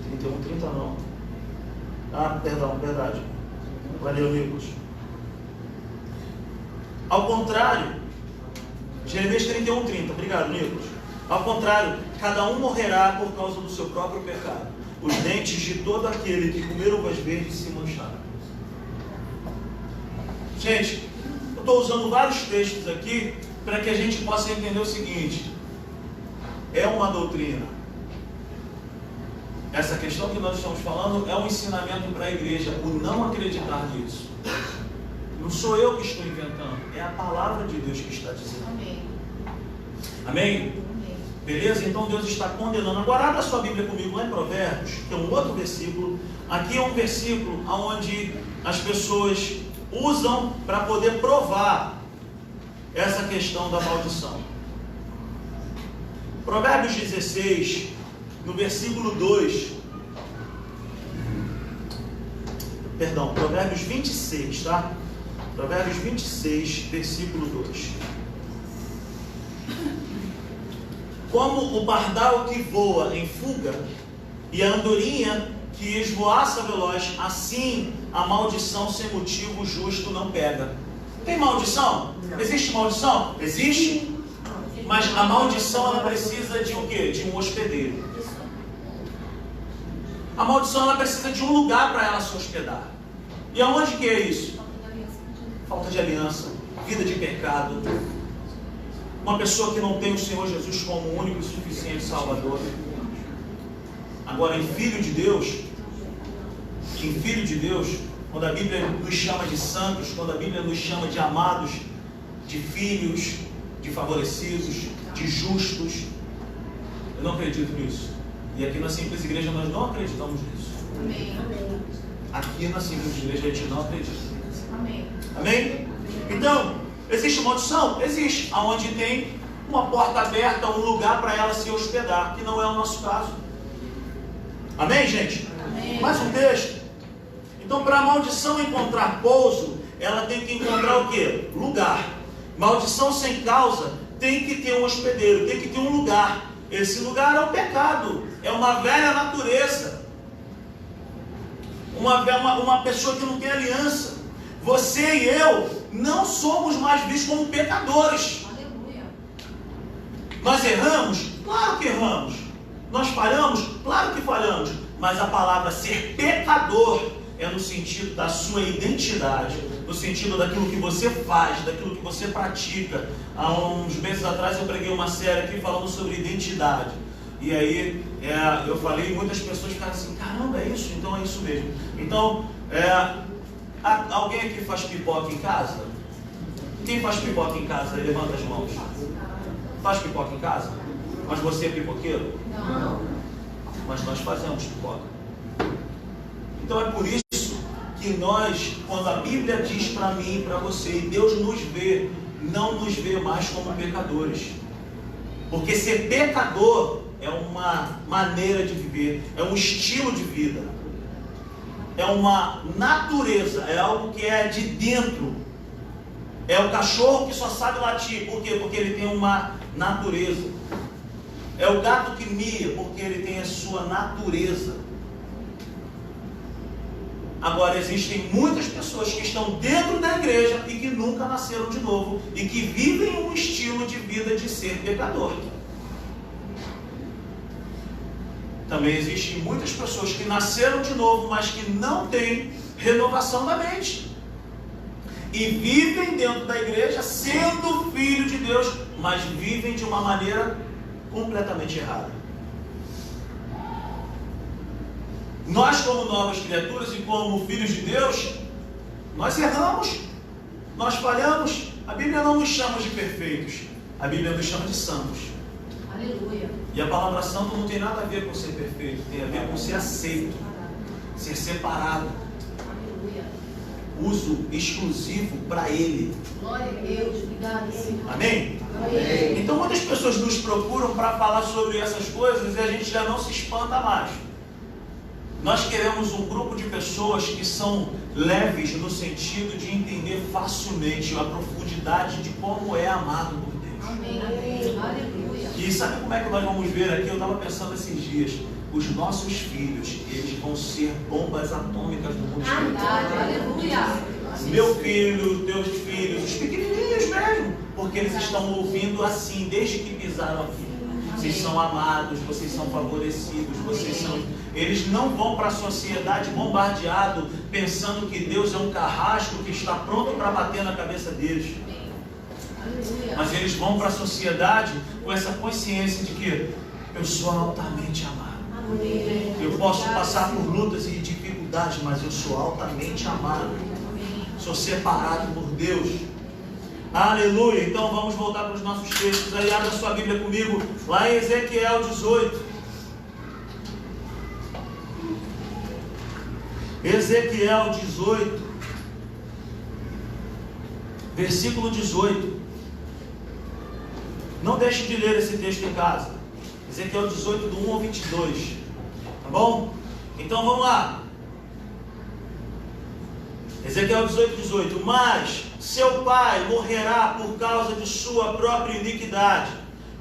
31, 30 não. Ah, perdão, verdade. Valeu, Nicolas. Ao contrário, Jeremias 31, 30. Obrigado, Nicolas. Ao contrário, cada um morrerá por causa do seu próprio pecado. Os dentes de todo aquele que comer uvas verdes se mancharam. Gente, eu estou usando vários textos aqui para que a gente possa entender o seguinte. É uma doutrina. Essa questão que nós estamos falando é um ensinamento para a igreja, o não acreditar nisso. Não sou eu que estou inventando, é a palavra de Deus que está dizendo. Amém. Amém? Beleza? Então Deus está condenando. Agora abra sua Bíblia comigo lá em Provérbios, que é um outro versículo. Aqui é um versículo onde as pessoas usam para poder provar essa questão da maldição. Provérbios 16, no versículo 2. Perdão, Provérbios 26, tá? Provérbios 26, versículo 2. Como o pardal que voa em fuga e a andorinha que esvoaça veloz, assim a maldição sem motivo justo não pega. Tem maldição? Existe maldição? Existe. Mas a maldição ela precisa de o quê? De um hospedeiro. A maldição ela precisa de um lugar para ela se hospedar. E aonde que é isso? Falta de aliança, vida de pecado. Uma pessoa que não tem o Senhor Jesus como único e suficiente Salvador. Agora, em Filho de Deus, quando a Bíblia nos chama de santos, quando a Bíblia nos chama de amados, de filhos, de favorecidos, de justos, eu não acredito nisso. E aqui na Simples Igreja nós não acreditamos nisso. Amém. Aqui na Simples Igreja a gente não acredita. Amém. Amém? Então, existe maldição? Existe. Onde tem uma porta aberta, um lugar para ela se hospedar, que não é o nosso caso. Amém, gente? Amém. Mais um texto. Então, para a maldição encontrar pouso, ela tem que encontrar o quê? Lugar. Maldição sem causa tem que ter um hospedeiro, tem que ter um lugar. Esse lugar é o pecado, é uma velha natureza. Uma pessoa que não tem aliança. Você e eu não somos mais vistos como pecadores. Aleluia. Nós erramos? Claro que erramos. Nós falhamos? Claro que falhamos. Mas a palavra ser pecador é no sentido da sua identidade, no sentido daquilo que você faz, daquilo que você pratica. Há uns meses atrás eu preguei uma série aqui falando sobre identidade. E aí eu falei e muitas pessoas ficaram assim, caramba, é isso? Então é isso mesmo. Então, alguém aqui faz pipoca em casa? Quem faz pipoca em casa? Levanta as mãos. Faz pipoca em casa? Mas você é pipoqueiro? Não. Mas nós fazemos pipoca. Então é por isso que nós, quando a Bíblia diz para mim e para você, e Deus nos vê, não nos vê mais como pecadores. Porque ser pecador é uma maneira de viver, é um estilo de vida, é uma natureza, é algo que é de dentro. É o cachorro que só sabe latir. Por quê? Porque ele tem uma natureza. É o gato que mia, porque ele tem a sua natureza. Agora, existem muitas pessoas que estão dentro da igreja e que nunca nasceram de novo e que vivem um estilo de vida de ser pecador. Também existem muitas pessoas que nasceram de novo, mas que não têm renovação da mente. E vivem dentro da igreja sendo filho de Deus, mas vivem de uma maneira completamente errada. Nós, como novas criaturas e como filhos de Deus, nós erramos, nós falhamos. A Bíblia não nos chama de perfeitos, a Bíblia nos chama de santos. Aleluia. E a palavra santo não tem nada a ver com ser perfeito, tem a ver com ser aceito, ser separado. Aleluia. Uso exclusivo para Ele. Glória a Deus. Obrigado, Senhor. Amém? Amém. Então muitas pessoas nos procuram para falar sobre essas coisas e a gente já não se espanta mais. Nós queremos um grupo de pessoas que são leves no sentido de entender facilmente a profundidade de como é amado por Deus. Amém. Aleluia. E sabe como é que nós vamos ver aqui? Eu estava pensando esses dias. Os nossos filhos, eles vão ser bombas atômicas do mundo espiritual. Aleluia. Meu filho, teus filhos, os pequenininhos mesmo, porque eles estão ouvindo assim desde que pisaram aqui. Vocês são amados, vocês são favorecidos, vocês são... Eles não vão para a sociedade bombardeado pensando que Deus é um carrasco que está pronto para bater na cabeça deles. Mas eles vão para a sociedade com essa consciência de que eu sou altamente amado. Eu posso passar por lutas e dificuldades, mas eu sou altamente amado. Sou separado por Deus. Aleluia. Então vamos voltar para os nossos textos. Aí abra sua Bíblia comigo, lá em Ezequiel 18. Ezequiel 18, versículo 18. Não deixe de ler esse texto em casa. Ezequiel 18, do 1 ao 22. Tá bom? Então vamos lá. Ezequiel 18, 18. Mas seu pai morrerá por causa de sua própria iniquidade,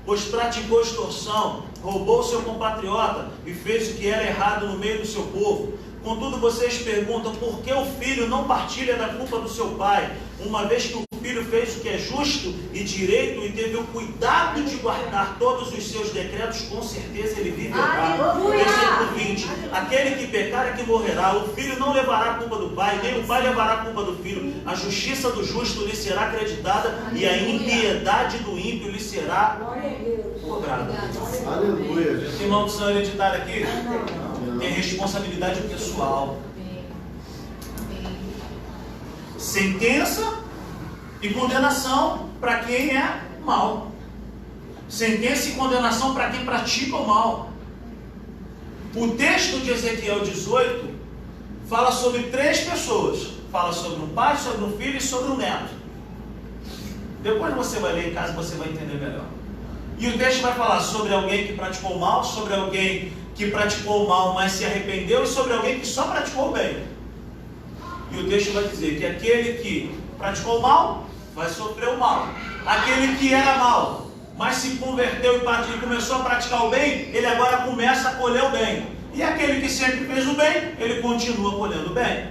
pois praticou extorsão, roubou seu compatriota e fez o que era errado no meio do seu povo. Contudo, vocês perguntam por que o filho não partilha da culpa do seu pai, uma vez que o filho fez o que é justo e direito e teve o cuidado de guardar todos os seus decretos, com certeza ele viverá. Versículo 20. Aquele que pecar é que morrerá. O filho não levará a culpa do pai, nem o pai levará a culpa do filho. A justiça do justo lhe será acreditada e a impiedade do ímpio lhe será cobrada. Aleluia. Tem maldição hereditária aqui? Tem responsabilidade pessoal. Sentença e condenação para quem é mal. Sentença e condenação para quem pratica o mal. O texto de Ezequiel 18 fala sobre 3 pessoas. Fala sobre um pai, sobre um filho e sobre um neto. Depois você vai ler em casa e você vai entender melhor. E o texto vai falar sobre alguém que praticou o mal, sobre alguém que praticou o mal, mas se arrependeu, e sobre alguém que só praticou o bem. E o texto vai dizer que aquele que praticou o mal, vai sofrer o mal. Aquele que era mal, mas se converteu e começou a praticar o bem, ele agora começa a colher o bem. E aquele que sempre fez o bem, ele continua colhendo o bem.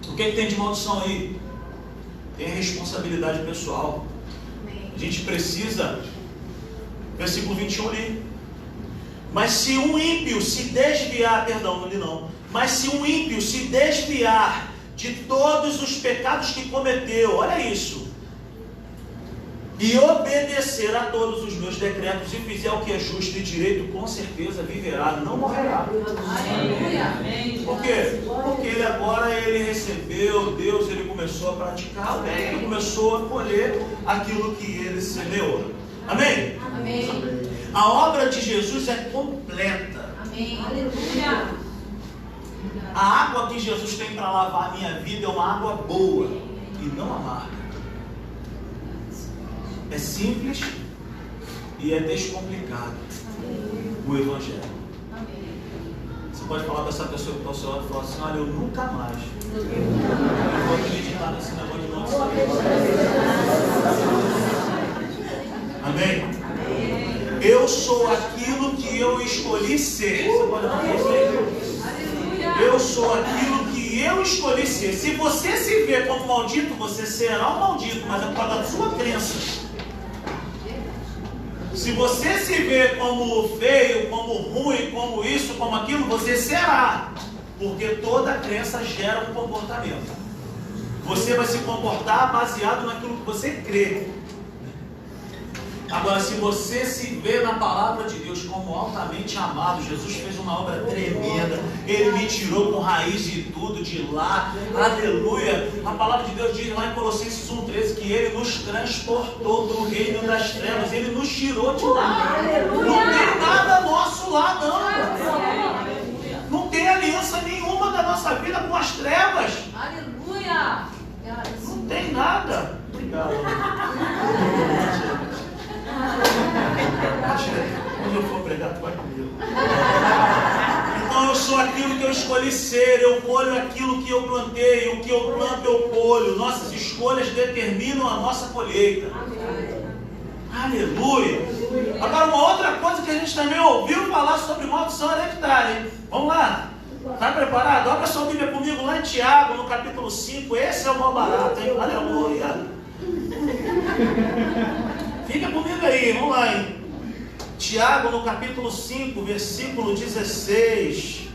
O que tem de maldição aí? Tem responsabilidade pessoal. A gente precisa, versículo 21 ali. Mas se um ímpio se desviar, perdão, ali não. Mas se um ímpio se desviar de todos os pecados que cometeu, olha isso, e obedecer a todos os meus decretos e fizer o que é justo e direito, com certeza viverá, não morrerá. Por quê? Porque ele agora recebeu Deus, ele começou a praticar o bem, ele começou a colher aquilo que ele semeou. Amém? Amém. A obra de Jesus é completa. Amém. Aleluia. A água que Jesus tem para lavar a minha vida é uma água boa e não amarga. É simples e é descomplicado o Evangelho. Você pode falar para essa pessoa que está ao seu lado e falar assim: olha, eu nunca mais vou acreditar nesse negócio de maldição. Amém? Eu sou aquilo que eu escolhi ser. Você pode falar isso aí? Eu sou aquilo que eu escolhi ser. Se você se vê como maldito, você será um maldito, mas é por causa da sua crença. Se você se vê como feio, como ruim, como isso, como aquilo, você será. Porque toda crença gera um comportamento. Você vai se comportar baseado naquilo que você crê. Agora, se você se vê na palavra de Deus como altamente amado, Jesus fez uma obra tremenda, Ele me tirou com raiz de tudo, de lá, aleluia. A palavra de Deus diz lá em Colossenses 1,13 que Ele nos transportou do reino das trevas, Ele nos tirou de lá. Não tem nada nosso lá, não. Não tem aliança nenhuma da nossa vida com as trevas. Aleluia. Não tem nada. Obrigado. Quando eu for pregar, tu vai comigo. Então eu sou aquilo que eu escolhi ser, eu colho aquilo que eu plantei, o que eu planto eu colho. Nossas escolhas determinam a nossa colheita. Aleluia. Agora uma outra coisa que a gente também ouviu falar sobre maldição hereditária, hein? Vamos lá. Está preparado? Abra sua Bíblia comigo lá em Tiago, no capítulo 5. Esse é o mal barato, hein? Aleluia. Fica comigo aí, vamos lá, hein? Tiago, no capítulo 5, versículo 16.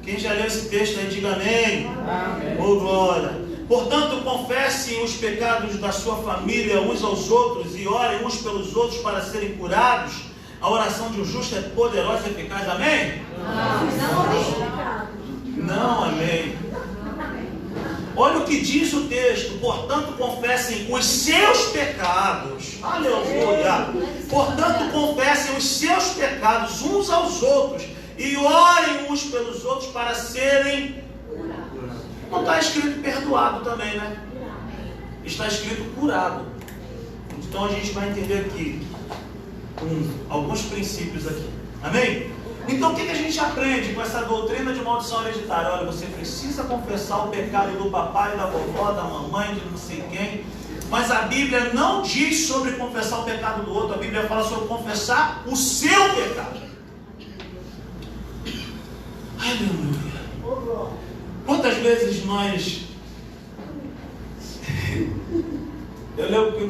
Quem já leu esse texto aí, diga amém. Amém. Oh, glória. Portanto, confessem os pecados da sua família uns aos outros e orem uns pelos outros para serem curados. A oração de um justo é poderosa e eficaz, amém? Não, amém. Olha o que diz o texto. Portanto, confessem os seus pecados. Aleluia. Portanto, confessem os seus pecados uns aos outros e orem uns pelos outros para serem curados. Não está escrito perdoado também, né? Está escrito curado. Então a gente vai entender aqui alguns princípios aqui. Amém? Então o que a gente aprende com essa doutrina de maldição hereditária? Olha, você precisa confessar o pecado do papai, da vovó, da mamãe, de não sei quem. Mas a Bíblia não diz sobre confessar o pecado do outro. A Bíblia fala sobre confessar o seu pecado. Aleluia. Quantas vezes nós... Eu lembro que eu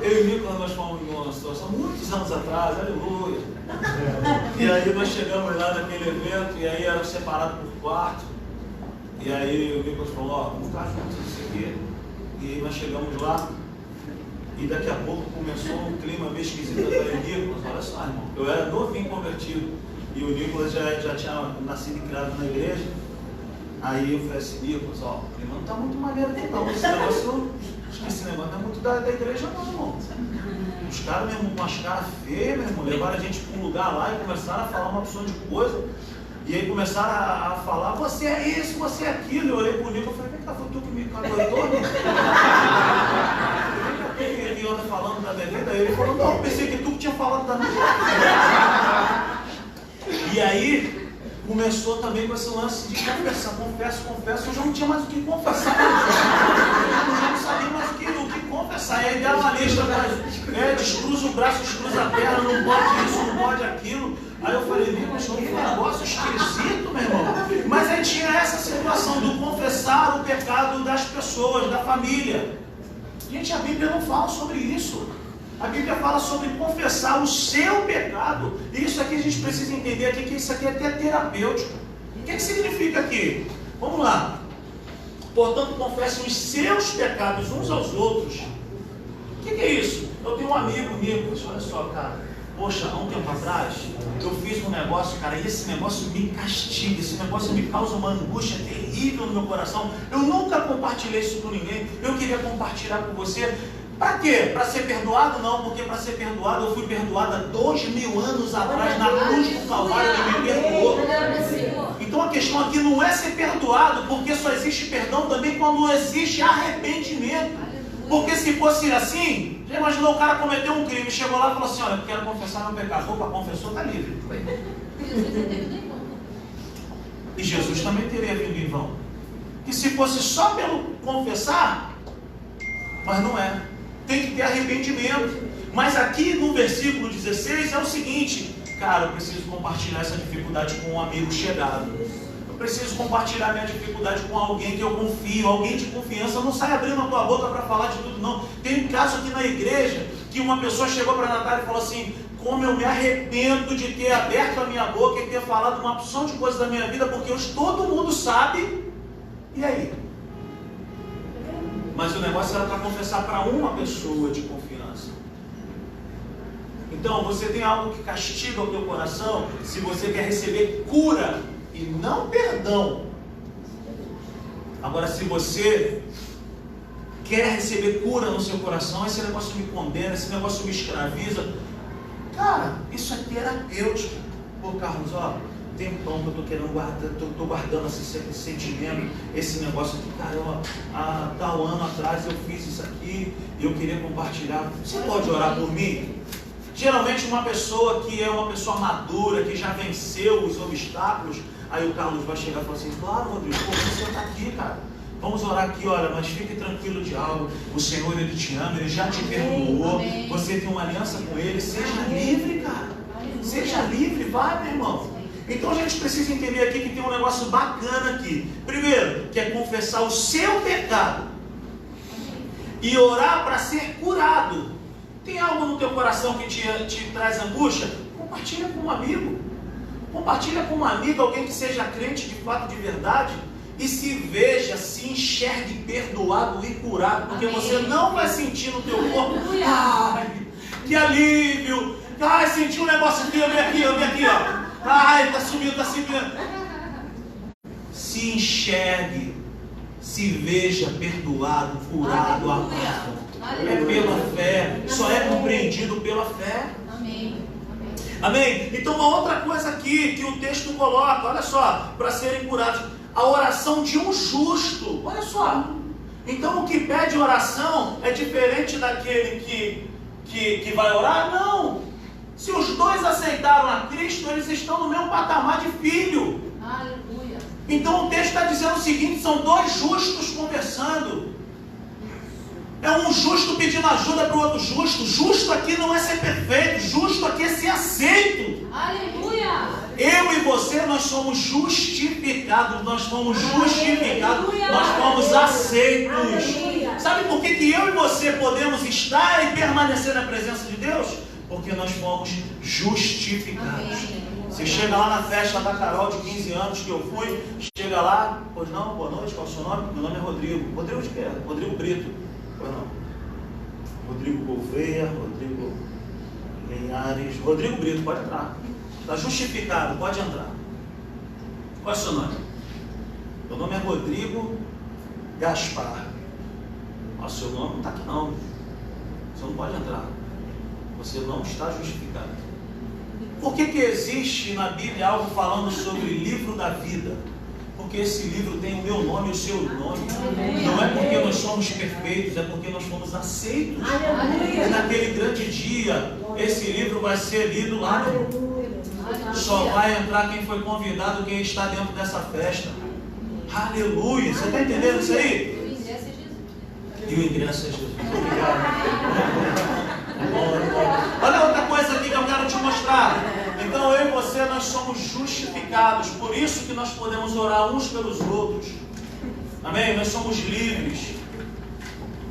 e o Nicolas, nós fomos em uma situação muitos anos atrás, aleluia. E aí nós chegamos lá naquele evento, e aí era separado por quarto. E aí o Nicolas falou, ó, vamos ficar juntos, isso aqui. E aí nós chegamos lá, e daqui a pouco começou um clima meio esquisito. Eu falei, Nicolas, olha só, irmão, eu era novinho convertido, e o Nicolas já tinha nascido e criado na igreja. Aí eu falei assim, Nicolas, ó, o clima não está muito maneiro aqui não, esse negócio não é muito da igreja não, irmão. Os caras mesmo com as caras feias, meu irmão, levaram a gente para um lugar lá e começaram a falar uma opção de coisa. E aí começaram a falar, você é isso, você é aquilo. Eu olhei pro Nicolas e falei, vem cá, foi tu que me caguetou, né? Ele anda falando da bebida, aí ele falou, não, eu pensei que tu que tinha falado da minha. E aí começou também com esse lance de confessar, confesso, eu já não tinha mais o que confessar. Eu já não sabia mais o que confessar. E aí deram uma lista, descruza o braço, descruza a perna, não pode isso, não pode aquilo. Aí eu falei, Nicolas, que negócio esquisito, meu irmão. Mas aí tinha essa situação do confessar o pecado das pessoas, da família. Gente, a Bíblia não fala sobre isso. A Bíblia fala sobre confessar o seu pecado. E isso aqui a gente precisa entender aqui, que isso aqui é até terapêutico. O que significa aqui? Vamos lá. Portanto, confessem os seus pecados uns aos outros. O que é isso? Eu tenho um amigo, Nicolas, olha só, cara. Poxa, há um tempo atrás, eu fiz um negócio, cara, e esse negócio me castiga, esse negócio me causa uma angústia terrível no meu coração. Eu nunca compartilhei isso com ninguém. Eu queria compartilhar com você. Para quê? Para ser perdoado? Não, porque para ser perdoado eu fui perdoado há 2000 anos atrás na cruz do Calvário, que me perdoou. Então a questão aqui não é ser perdoado, porque só existe perdão também quando existe arrependimento. Porque se fosse assim, já imaginou, o cara cometeu um crime, chegou lá e falou assim, olha, eu quero confessar meu pecado. Opa, confessou, está livre. E Jesus também teria vindo em vão. E se fosse só pelo confessar, mas não é. Tem que ter arrependimento. Mas aqui no versículo 16 é o seguinte: cara, eu preciso compartilhar essa dificuldade com um amigo chegado. Eu preciso compartilhar minha dificuldade com alguém que eu confio, alguém de confiança. Não sai abrindo a tua boca para falar de tudo, não. Tem um caso aqui na igreja que uma pessoa chegou para a Natália e falou assim: como eu me arrependo de ter aberto a minha boca e ter falado uma opção de coisas da minha vida, porque hoje todo mundo sabe. E aí? Mas o negócio era para confessar para uma pessoa de confiança. Então, você tem algo que castiga o teu coração, se você quer receber cura e não perdão. Agora, se você quer receber cura no seu coração, esse negócio me condena, esse negócio me escraviza. Cara, isso é terapêutico. Pô, Carlos, ó, tempão que eu tô querendo guardar, tô guardando esse sentimento, esse negócio aqui, cara, ó, há tal ano atrás eu fiz isso aqui, e eu queria compartilhar. Você pode orar por mim? Geralmente uma pessoa que é uma pessoa madura, que já venceu os obstáculos, aí o Carlos vai chegar e falar assim: claro, Rodrigo, pô, você está aqui, cara. Vamos orar aqui, olha, mas fique tranquilo de algo. O Senhor, Ele te ama, Ele já te perdoou. Você tem uma aliança com Ele. Seja livre, cara. Seja livre, vai, meu irmão. Então a gente precisa entender aqui que tem um negócio bacana aqui. Primeiro, que é confessar o seu pecado e orar para ser curado. Tem algo no teu coração que te traz angústia? Compartilha com um amigo. Compartilha com um amigo, alguém que seja crente de fato, de verdade. E se veja, se enxergue perdoado e curado. Porque você não vai sentir no teu corpo: ai, que alívio. Ai, senti um negócio aqui, eu vim aqui, ó. Ai, tá subindo. Se enxergue, se veja perdoado, curado, amado. É pela fé, só é compreendido pela fé. Amém? Então uma outra coisa aqui que o texto coloca, olha só, para serem curados. A oração de um justo, olha só. Então o que pede oração é diferente daquele que vai orar? Não. Se os dois aceitaram a Cristo, eles estão no mesmo patamar de filho. Aleluia. Então o texto está dizendo o seguinte: são dois justos conversando. É um justo pedindo ajuda para o outro justo. Justo aqui não é ser perfeito, justo aqui é ser aceito. Aleluia. Eu e você, nós somos justificados, nós fomos aceitos. Aleluia. Sabe por que eu e você podemos estar e permanecer na presença de Deus? Porque nós fomos justificados. Amém. Você chega lá na festa da Carol de 15 anos que eu fui, chega lá: pois não, boa noite, qual é o seu nome? Meu nome é Rodrigo. Rodrigo de quê? Rodrigo Brito. Pois não. Rodrigo Gouveia, Rodrigo Linhares, Rodrigo Brito, pode entrar. Está justificado, pode entrar. Qual é o seu nome? Meu nome é Rodrigo Gaspar. O seu nome não está aqui não. Você não pode entrar. Você não está justificado. Por que existe na Bíblia algo falando sobre o livro da vida? Porque esse livro tem o meu nome e o seu nome. Não é porque nós somos perfeitos, é porque nós fomos aceitos. E naquele grande dia, esse livro vai ser lido lá. Só vai entrar quem foi convidado, quem está dentro dessa festa. Aleluia! Você está entendendo isso aí? E o ingresso é Jesus. Obrigado. Olha outra coisa aqui que eu quero te mostrar. Então eu e você, nós somos justificados. Por isso que nós podemos orar uns pelos outros. Amém? Nós somos livres.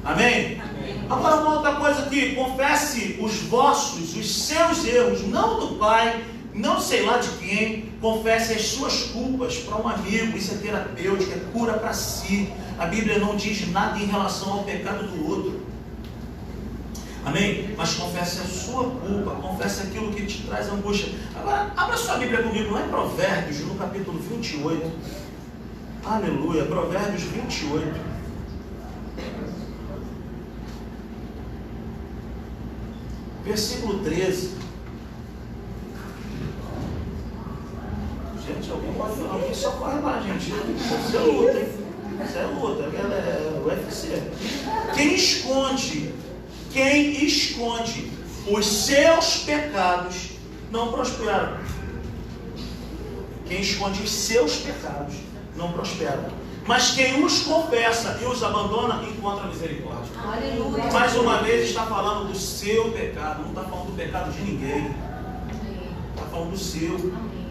Amém? Agora uma outra coisa aqui. Confesse os seus erros, não do pai, não sei lá de quem. Confesse as suas culpas para um amigo. Isso é terapêutico, é cura para si. A Bíblia não diz nada em relação ao pecado do outro. Amém? Mas confesse a sua culpa, confesse aquilo que te traz angústia. Agora, abra sua Bíblia comigo lá em Provérbios, no capítulo 28. Aleluia, Provérbios 28. Versículo 13. Gente, alguém socorre lá, gente. Isso é luta, hein? Isso é luta, é UFC. Quem esconde os seus pecados não prospera. Quem esconde os seus pecados não prospera. Mas quem os confessa e os abandona, encontra misericórdia. Aleluia. Mais uma vez está falando do seu pecado, não está falando do pecado de ninguém. Está falando do seu. Amém.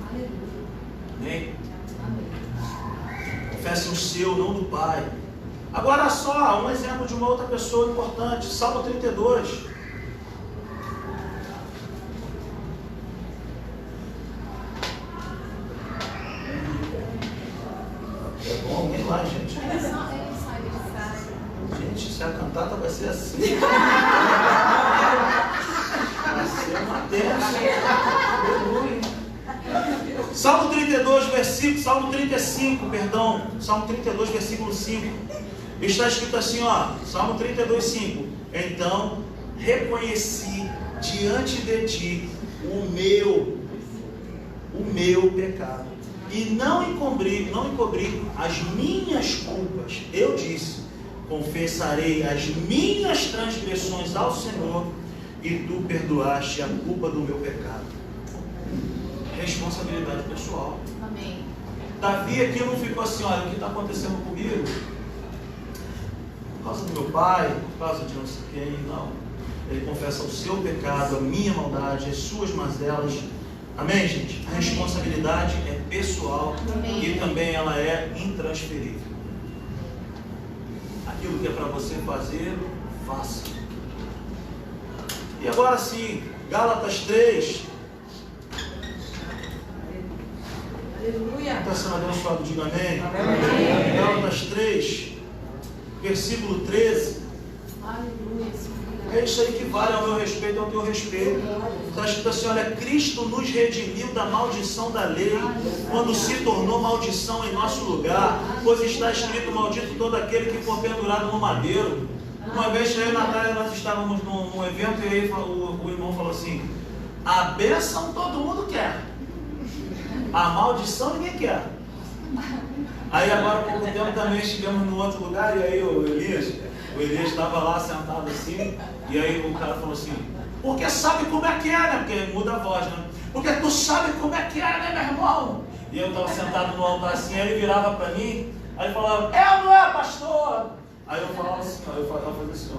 Aleluia. Amém? Amém. Confesse o seu, não do Pai. Agora só um exemplo de uma outra pessoa importante. Salmo 32. É bom alguém lá, gente. Gente, se a cantata vai ser assim. Vai ser uma tensa. Salmo 32, Salmo 35, perdão. Salmo 32, versículo 5. Está escrito assim, ó. Salmo 32, 5. Então, reconheci diante de ti o meu pecado. E não encobri as minhas culpas. Eu disse, confessarei as minhas transgressões ao Senhor, e tu perdoaste a culpa do meu pecado. Responsabilidade pessoal. Amém. Davi aqui não ficou assim, olha, o que está acontecendo comigo? Por causa do meu pai, por causa de não sei quem, não. Ele confessa o seu pecado, a minha maldade, as suas mazelas. Amém, gente? A responsabilidade é pessoal. Amém. E também ela é intransferível. Aquilo que é para você fazer, faça. E agora sim, Gálatas 3. Aleluia. Está sendo abençoado, diga amém. Amém. Gálatas 3, versículo 13. Aleluia. É isso aí que vale ao meu respeito e ao teu respeito. Está escrito assim, olha, Cristo nos redimiu da maldição da lei, quando se tornou maldição em nosso lugar, pois está escrito, maldito todo aquele que for pendurado no madeiro. Uma vez eu e a Natália, nós estávamos num evento, e aí o irmão falou assim, a bênção todo mundo quer, a maldição ninguém quer. Aí agora, há pouco tempo, também estivemos num outro lugar, e aí o Elias estava lá sentado assim, e aí o cara falou assim, porque sabe como é que é, né? Porque muda a voz, né? Porque tu sabe como é que é, né, meu irmão? E eu estava sentado no altar assim, aí ele virava para mim, aí ele falava, é ou não é, pastor? Aí eu falava assim, ó, eu fazia assim, ó.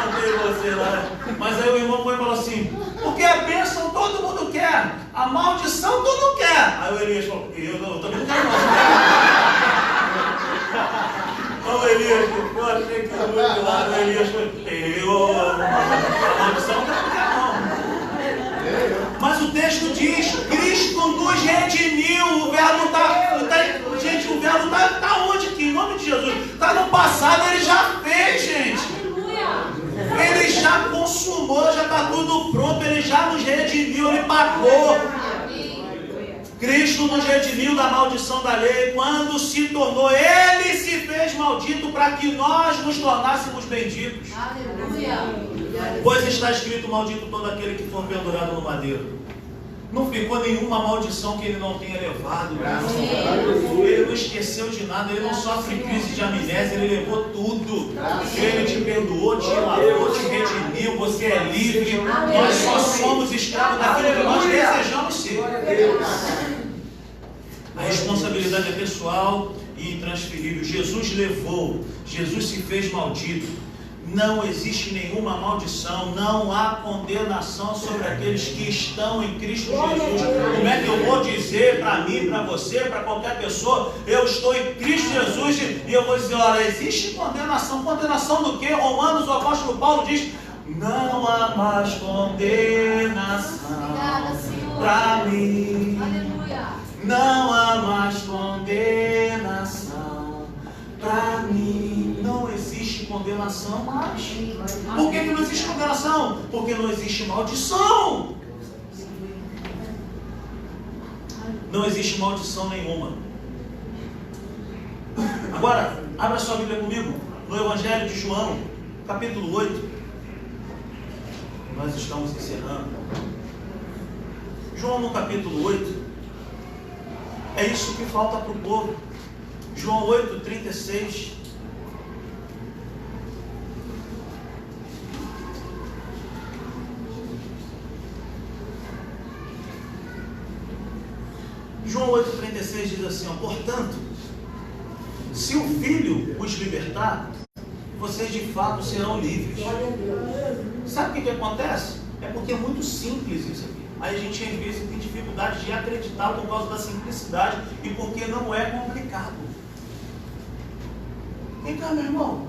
Contei você lá. Mas aí o irmão foi e falou assim, porque a bênção todo mundo quer, a maldição tu não quer. Aí o Elias falou, eu também não quero não. Olha o Elias, eu achei que era muito lá, o Elias foi, a maldição não quer não. Mas o texto diz, Cristo nos redimiu, o verbo gente, o verbo está onde aqui? Em nome de Jesus. Está no passado, ele já fez, gente. Ele já consumou, já está tudo pronto, ele já nos redimiu, ele pagou. Cristo nos redimiu da maldição da lei, quando se tornou, ele se fez maldito para que nós nos tornássemos benditos. Aleluia. Pois está escrito, maldito todo aquele que for pendurado no madeiro. Não ficou nenhuma maldição que ele não tenha levado. Ele não esqueceu de nada, ele não sofre crise de amnésia, ele levou tudo. Ele te perdoou, te lavou, te redimiu, você é livre. Nós só somos escravos daquilo que nós desejamos ser. A responsabilidade é pessoal e intransferível. Jesus levou, Jesus se fez maldito. Não existe nenhuma maldição, não há condenação sobre aqueles que estão em Cristo Jesus. Como é que eu vou dizer para mim, para você, para qualquer pessoa, eu estou em Cristo Jesus, e eu vou dizer, olha, existe condenação. Condenação do quê? Romanos, o apóstolo Paulo diz, não há mais condenação para mim. Não há mais condenação para mim. Não existe condenação mais. Por que não existe condenação? Porque não existe maldição. Não existe maldição nenhuma. Agora, abra sua Bíblia comigo no Evangelho de João, capítulo 8. Nós estamos encerrando. João no capítulo 8. É isso que falta para o povo. João 8, 36. João 8,36 diz assim, ó, portanto, se o Filho os libertar, vocês de fato serão livres. Sabe o que acontece? É porque é muito simples isso aqui. Aí a gente às vezes tem dificuldade de acreditar por causa da simplicidade e porque não é complicado. Então, meu irmão,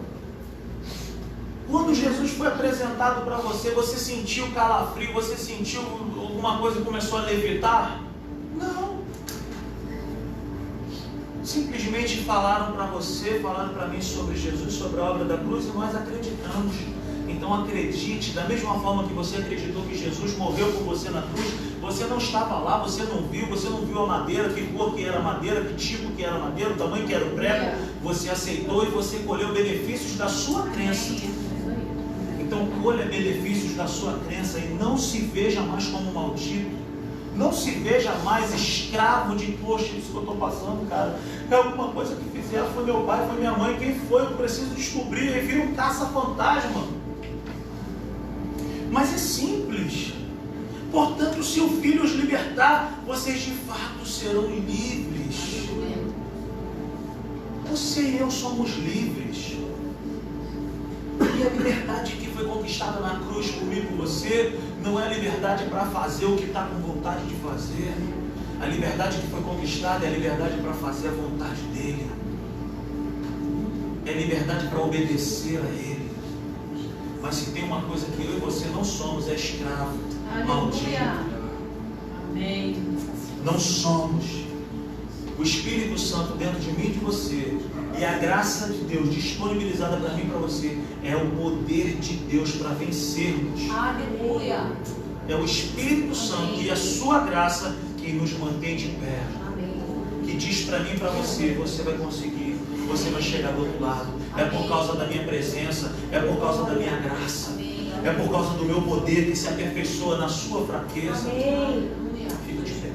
quando Jesus foi apresentado para você, você sentiu calafrio, você sentiu alguma coisa que começou a levitar? Não. Simplesmente falaram para você, falaram para mim sobre Jesus, sobre a obra da cruz, e nós acreditamos. Então acredite, da mesma forma que você acreditou que Jesus morreu por você na cruz, você não estava lá, você não viu a madeira, que cor que era a madeira, que tipo que era a madeira, o tamanho que era o prego, você aceitou e você colheu benefícios da sua crença. Então colha benefícios da sua crença e não se veja mais como maldito. Não se veja mais escravo de, poxa, isso que eu estou passando, cara, é alguma coisa que fizeram, foi meu pai, foi minha mãe, quem foi? Eu preciso descobrir, aí vira um caça-fantasma. Mas é simples. Portanto, se o Filho os libertar, vocês de fato serão livres. Você e eu somos livres. E a liberdade que foi conquistada na cruz comigo e você, não é a liberdade para fazer o que está com vontade de fazer. A liberdade que foi conquistada é a liberdade para fazer a vontade dele. É a liberdade para obedecer a ele. Mas se tem uma coisa que eu e você não somos, é escravo, maldito. Amém. Não somos. O Espírito Santo dentro de mim e de você, e a graça de Deus disponibilizada para mim e para você, é o poder de Deus para vencermos. Aleluia. É o Espírito Santo e a sua graça que nos mantém de pé. Amém. Que diz para mim e para você, você vai conseguir, você vai chegar do outro lado. É por causa da minha presença, é por causa da minha graça, é por causa do meu poder que se aperfeiçoa na sua fraqueza. Fica de pé.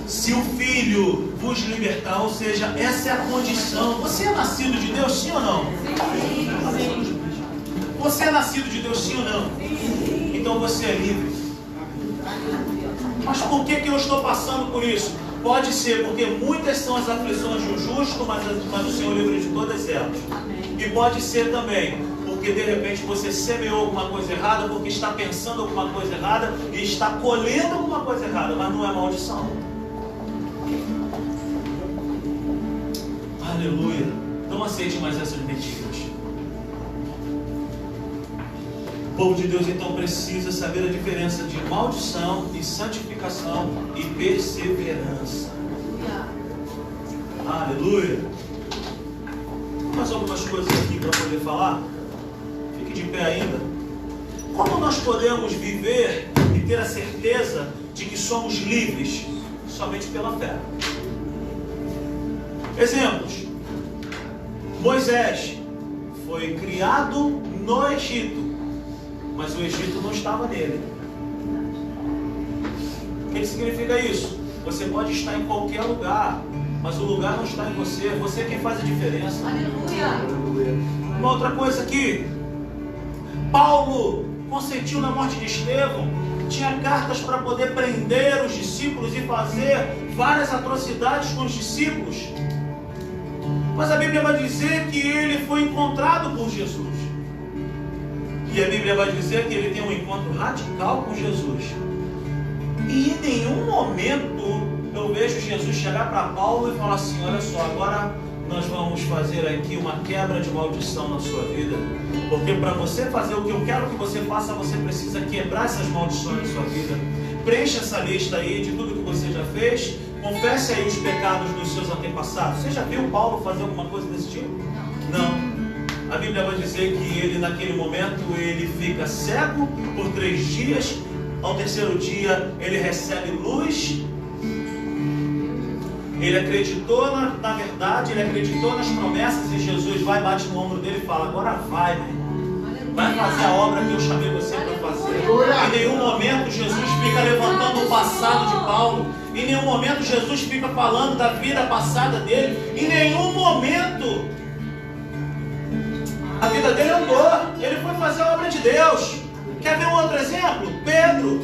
Se o Filho vos libertar, ou seja, essa é a condição. Você é nascido de Deus, sim ou não? Sim. Você é nascido de Deus, sim ou não? Então você é livre. Mas por que eu estou passando por isso? Pode ser porque muitas são as aflições do justo, mas o Senhor livra de todas elas. E pode ser também porque de repente você semeou alguma coisa errada, porque está pensando alguma coisa errada e está colhendo alguma coisa errada, mas não é maldição. Aleluia. Não aceite mais essas mentiras. O povo de Deus então precisa saber a diferença de maldição e santificação e perseverança. Aleluia. Mais algumas coisas aqui para poder falar. Fique de pé ainda. Como nós podemos viver e ter a certeza de que somos livres? Somente pela fé. Exemplos. Moisés foi criado no Egito, mas o Egito não estava nele. O que significa isso? Você pode estar em qualquer lugar, mas o lugar não está em você. É você quem faz a diferença. Aleluia. Uma outra coisa aqui. Paulo consentiu na morte de Estevão. Tinha cartas para poder prender os discípulos e fazer várias atrocidades com os discípulos. Mas a Bíblia vai dizer que ele foi encontrado por Jesus. E a Bíblia vai dizer que ele tem um encontro radical com Jesus. E em nenhum momento eu vejo Jesus chegar para Paulo e falar assim: olha só, agora nós vamos fazer aqui uma quebra de maldição na sua vida. Porque para você fazer o que eu quero que você faça, você precisa quebrar essas maldições na sua vida. Preencha essa lista aí de tudo que você já fez. Confesse aí os pecados dos seus antepassados. Você já viu Paulo fazer alguma coisa desse tipo? Não. A Bíblia vai dizer que ele, naquele momento, ele fica cego por 3 dias. Ao terceiro dia, ele recebe luz. Ele acreditou na verdade, ele acreditou nas promessas. E Jesus vai, bate no ombro dele e fala: agora vai, meu irmão. Vai fazer a obra que eu chamei você para fazer. Em nenhum momento Jesus fica levantando o passado de Paulo. Em nenhum momento Jesus fica falando da vida passada dele. Em nenhum momento a vida dele andou. Ele foi fazer a obra de Deus. Quer ver um outro exemplo? Pedro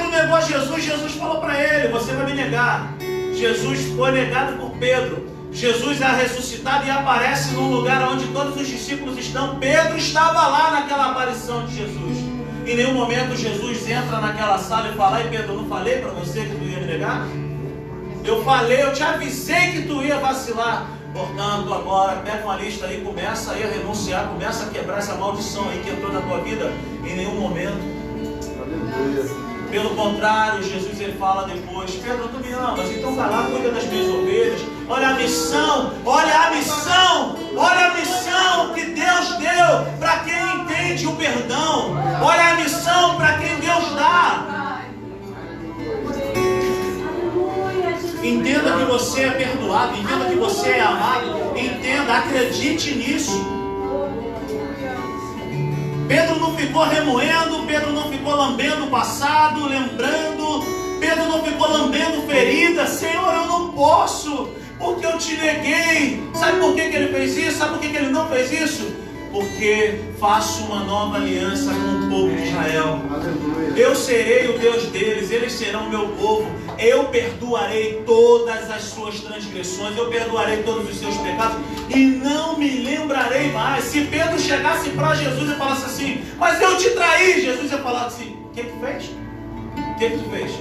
negou a Jesus, Jesus falou para ele: você vai me negar. Jesus foi negado por Pedro. Jesus é ressuscitado e aparece num lugar onde todos os discípulos estão. Pedro estava lá naquela aparição de Jesus. Em nenhum momento Jesus entra naquela sala e fala: e Pedro, eu não falei para você que tu ia me negar? Eu falei, eu te avisei que tu ia vacilar. Portanto, agora pega uma lista aí, começa aí a renunciar, começa a quebrar essa maldição aí que entrou na tua vida. Em nenhum momento. Aleluia. Pelo contrário, Jesus ele fala depois: Pedro, tu me amas, então vai lá, cuida das minhas ovelhas. Olha a missão, olha a missão, olha a missão que Deus deu para quem entende o perdão. Olha a missão para quem Deus dá. Entenda que você é perdoado, entenda que você é amado, entenda, acredite nisso. Pedro não ficou remoendo, Pedro não ficou lambendo o passado, lembrando, Pedro não ficou lambendo ferida. Senhor, eu não posso, porque eu te neguei. Sabe por que ele fez isso? Sabe por que ele não fez isso? Porque faço uma nova aliança com o povo de Israel. Eu serei o Deus deles, eles serão meu povo. Eu perdoarei todas as suas transgressões, eu perdoarei todos os seus pecados e não me lembrarei mais. Se Pedro chegasse para Jesus e falasse assim: mas eu te traí, Jesus ia falar assim: o que tu fez? O que tu fez?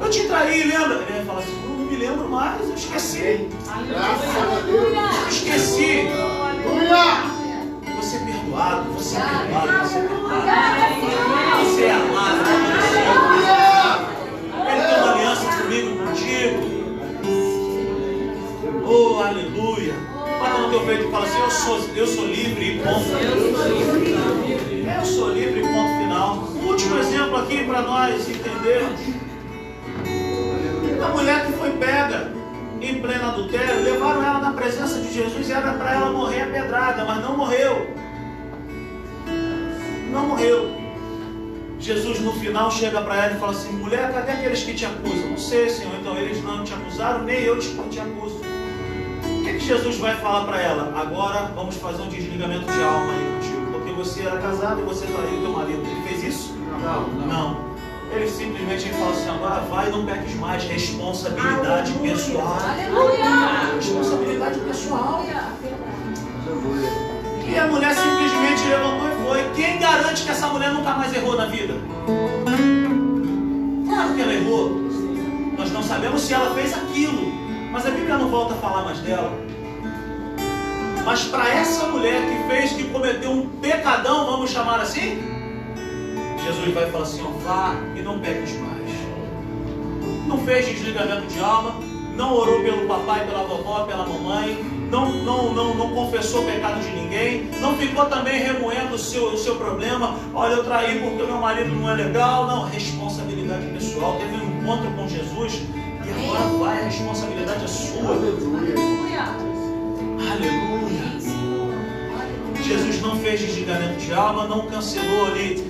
Eu te traí, lembra? Ele ia falar assim: eu não me lembro mais, eu esqueci. Graças a Deus. Eu esqueci. Aleluia. Você é perdoado, você é perdoado, você é perdoado. Você é amado. Ele tem uma aliança comigo e contigo. Oh, aleluia. Bata no teu peito e fala assim: eu sou livre e ponto. Eu sou livre e ponto final. Último exemplo aqui para nós entendermos. A mulher que foi pega em pleno adultério, levaram ela na presença de Jesus e era para ela morrer apedrada, mas não morreu. Não morreu. Jesus no final chega para ela e fala assim: mulher, cadê aqueles que te acusam? Não sei, Senhor. Então eles não te acusaram, nem eu te acuso. O que Jesus vai falar para ela? Agora vamos fazer um desligamento de alma aí contigo, porque você era casado e você traiu teu marido. Ele fez isso? Não. Ele simplesmente fala assim: agora vai e não peques mais. Responsabilidade pessoal. Aleluia. Responsabilidade pessoal. E a mulher simplesmente levantou e foi. Quem garante que essa mulher nunca mais errou na vida? Claro que ela errou. Nós não sabemos se ela fez aquilo, mas a Bíblia não volta a falar mais dela. Mas para essa mulher que fez, que cometeu um pecadão, vamos chamar assim, Jesus vai falar assim: ó, vá e não peques mais. Não fez desligamento de alma, não orou pelo papai, pela vovó, pela mamãe, não confessou pecado de ninguém, não ficou também remoendo o seu problema. Olha, eu traí porque meu marido não é legal. Não, responsabilidade pessoal. Teve um encontro com Jesus e agora vai, a responsabilidade é sua. Aleluia. Aleluia. Jesus não fez desligamento de alma, não cancelou ali,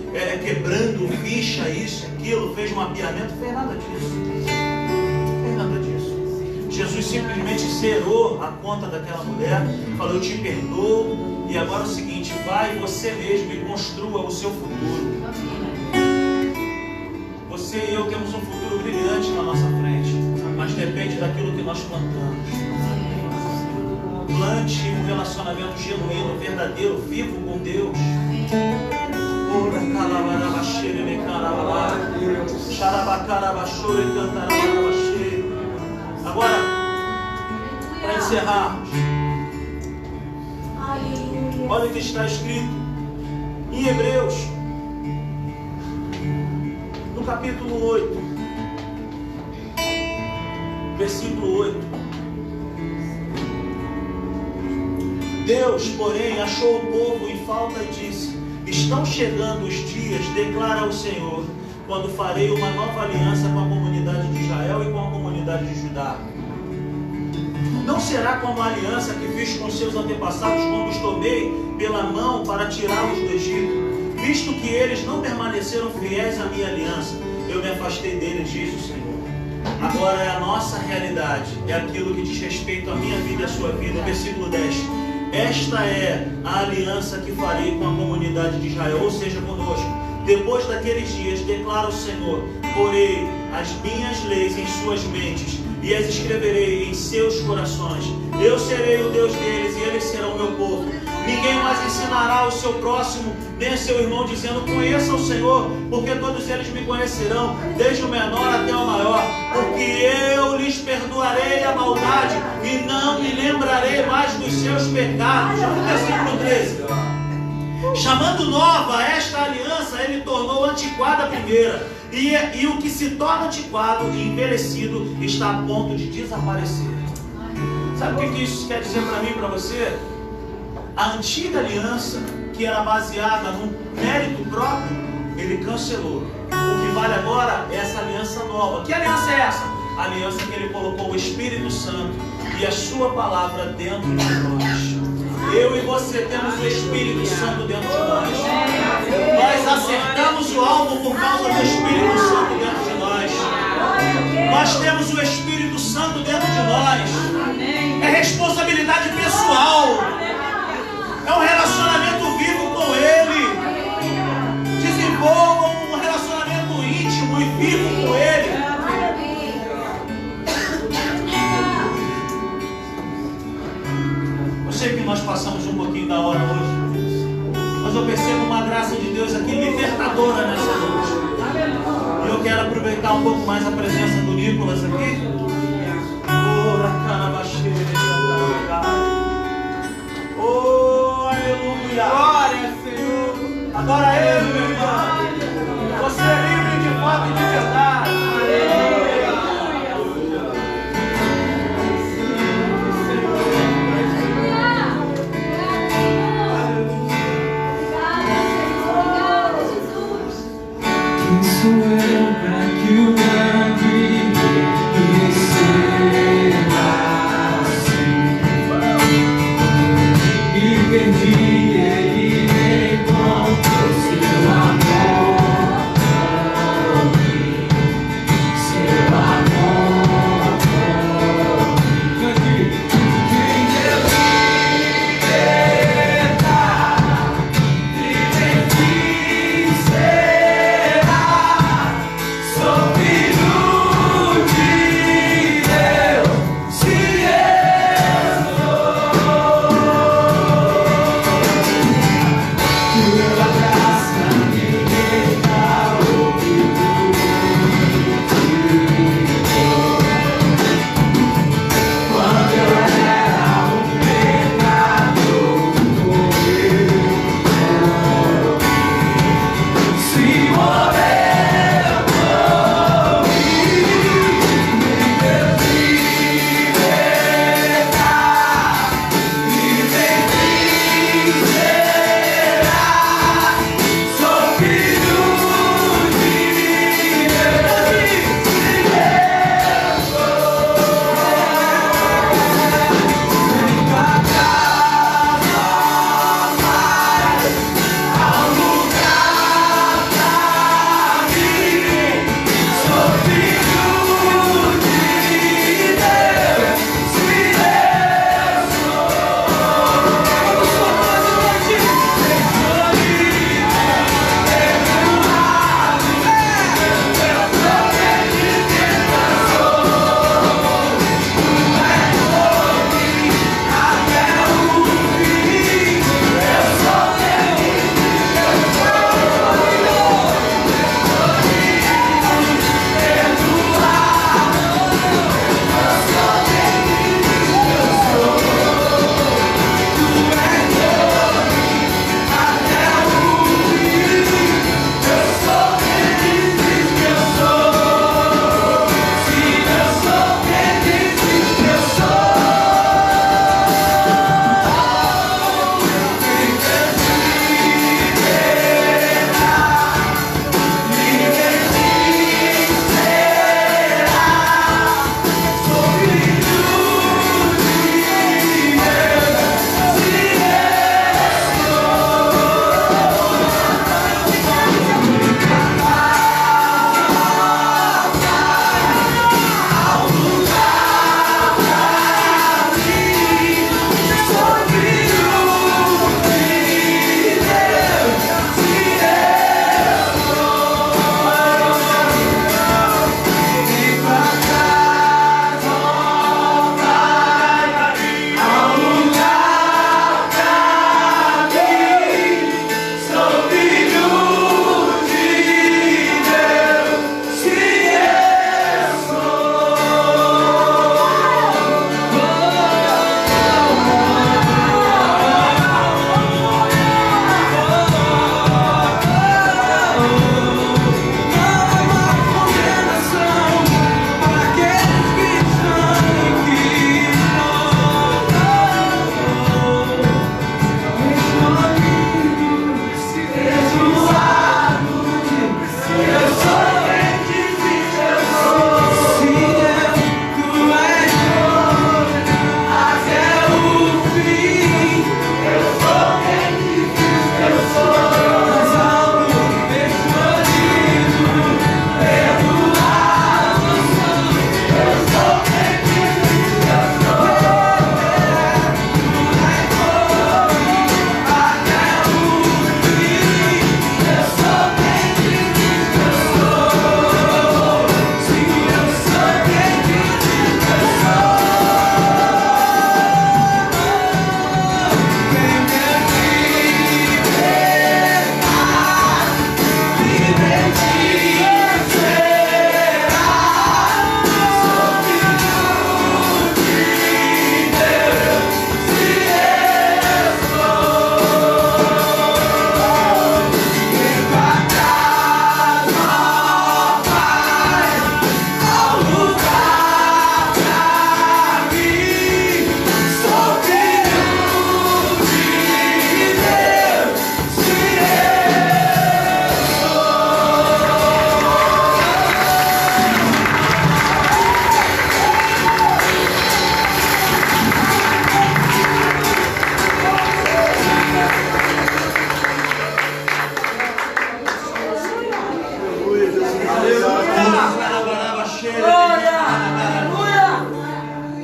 quebrando ficha, isso, aquilo, fez um mapeamento, fez nada disso. Fez nada disso. Jesus simplesmente zerou a conta daquela mulher, falou: eu te perdoo, e agora é o seguinte, vai você mesmo e construa o seu futuro. Você e eu temos um futuro brilhante na nossa frente, mas depende daquilo que nós plantamos. Plante um relacionamento genuíno, verdadeiro, vivo com Deus. Agora, para encerrarmos, olha o que está escrito em Hebreus, no capítulo 8, versículo 8. Deus, porém, achou o povo em falta e disse: estão chegando os dias, declara o Senhor, quando farei uma nova aliança com a comunidade de Israel e com a comunidade de Judá. Não será como a aliança que fiz com seus antepassados quando os tomei pela mão para tirá-los do Egito, visto que eles não permaneceram fiéis à minha aliança. Eu me afastei deles, diz o Senhor. Agora é a nossa realidade, é aquilo que diz respeito à minha vida e à sua vida. Versículo 10. Esta é a aliança que farei com a comunidade de Israel, ou seja, conosco. Depois daqueles dias, declara o Senhor, porei as minhas leis em suas mentes e as escreverei em seus corações. Eu serei o Deus deles e eles serão meu povo. Ninguém mais ensinará o seu próximo, nem seu irmão, dizendo, conheça o Senhor, porque todos eles me conhecerão, desde o menor até o maior, porque eu lhes perdoarei a maldade e não me lembrarei mais dos seus pecados. Versículo 13. Chamando nova esta aliança, ele tornou antiquada a primeira, e o que se torna antiquado e envelhecido está a ponto de desaparecer. Sabe o que isso quer dizer para mim e para você? A antiga aliança, que era baseada num mérito próprio, ele cancelou. O que vale agora é essa aliança nova. Que aliança é essa? A aliança que ele colocou o Espírito Santo e a sua palavra dentro de nós. Eu e você temos o Espírito Santo dentro de nós. Nós acertamos o alvo por causa do Espírito Santo dentro de nós. Nós temos o Espírito Santo dentro de nós. É responsabilidade pessoal. É um relacionamento vivo com Ele. Desenvolva um relacionamento íntimo e vivo com Ele. Eu sei que nós passamos um pouquinho da hora hoje, mas eu percebo uma graça de Deus aqui libertadora nessa noite. E eu quero aproveitar um pouco mais a presença do Nicolas aqui. Oh, aleluia! Glória, Senhor! Adora Ele, meu irmão! Você é livre de fato e de verdade! Aleluia!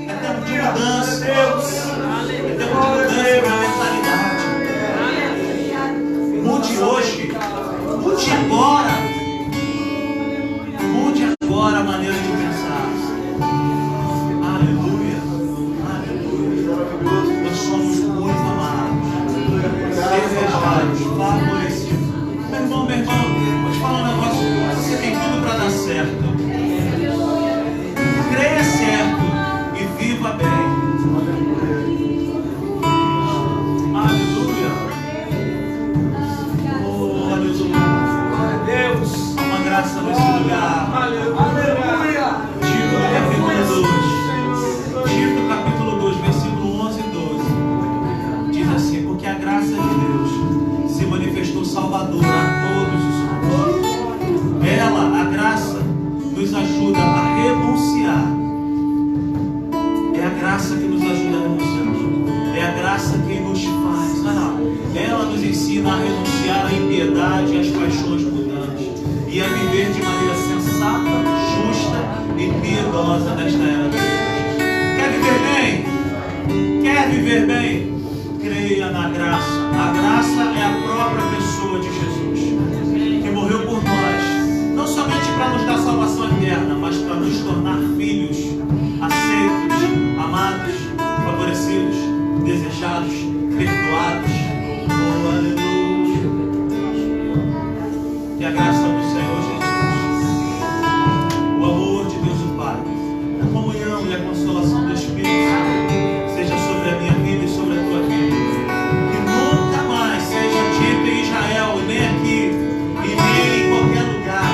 É tempo de mudança, Deus. É tempo de mudança na mentalidade. Mude hoje. Mude agora. Mude agora a maneira de pensar. Aleluia. Aleluia. Nós somos muito amados, desejados, favorecidos. Meu irmão, vou te falar um negócio. Você tem tudo para dar certo. Creia certo e viva bem. Aleluia. Oh, aleluia. Deus, uma graça nesse lugar. Aleluia. Tito capítulo 2. Tito capítulo 2, versículo 11 e 12. Diz assim: porque a graça de Deus se manifestou salvadora a todos os homens. Ela, a graça, nos ajuda a renunciar. É a graça que nos ajuda a renunciar. É a graça que nos faz. Ela nos ensina a renunciar à impiedade e às paixões mundanas e a viver de maneira sensata, justa e piedosa nesta era de Deus. Quer viver bem? Quer viver bem? Creia na graça. A graça é a própria pessoa de Jesus, que morreu por nós, não somente para nos dar salvação eterna, mas para nos tornar filhos, aceitos, amados, favorecidos, desejados, perdoados. Oh, aleluia. Que a graça do Senhor Jesus, o amor de Deus o Pai, a comunhão e a consolação do Espírito Santo seja sobre a minha vida e sobre a tua vida. Que nunca mais seja dito em Israel, nem aqui, e nem em qualquer lugar: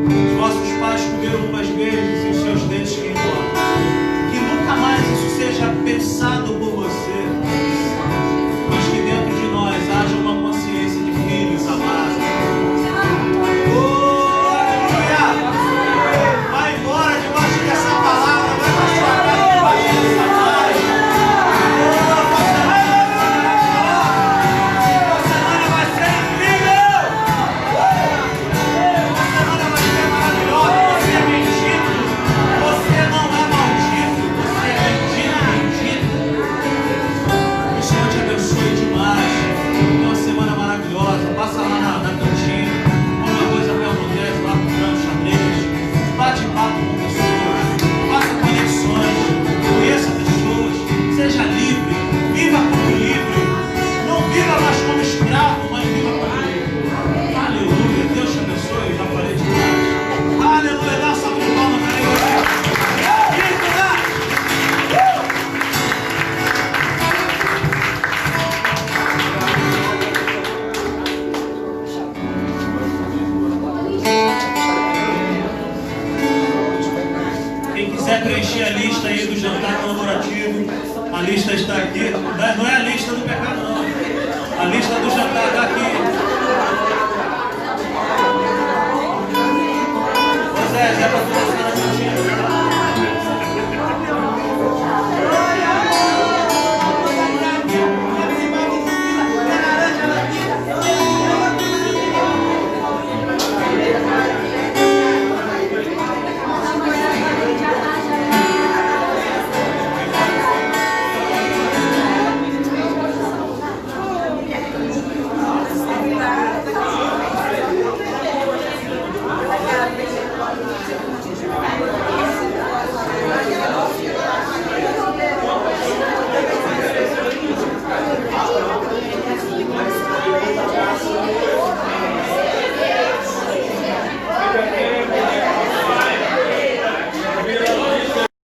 os vossos pais comeram umas vezes e os seus dentes queimaram. Que nunca mais isso seja pensado por você, mas que dentro de nós haja uma consciência de filhos amados. Oh, aleluia! Vai embora debaixo dessa palavra, vai para sua casa debaixo dessa paz. Essa semana vai ser incrível! Essa semana vai ser maravilhosa. Você é bendito, você não é maldito, você é bendito. O Senhor te abençoe demais. Tenha uma semana maravilhosa. Passa lá na cantina, come arroz a acontece lá com frango xadrez, bate papo com pessoas, faça conexões, conheça pessoas, seja livre, viva como livre. Não viva mais como escravo, mas viva como livre. Aleluia. Deus te abençoe. Eu já falei demais. Aleluia. Dá uma salva de palmas para ele. Quem quiser preencher a lista aí do jantar colaborativo, a lista está aqui. Não é a lista do pecado, não. A lista do jantar está aqui.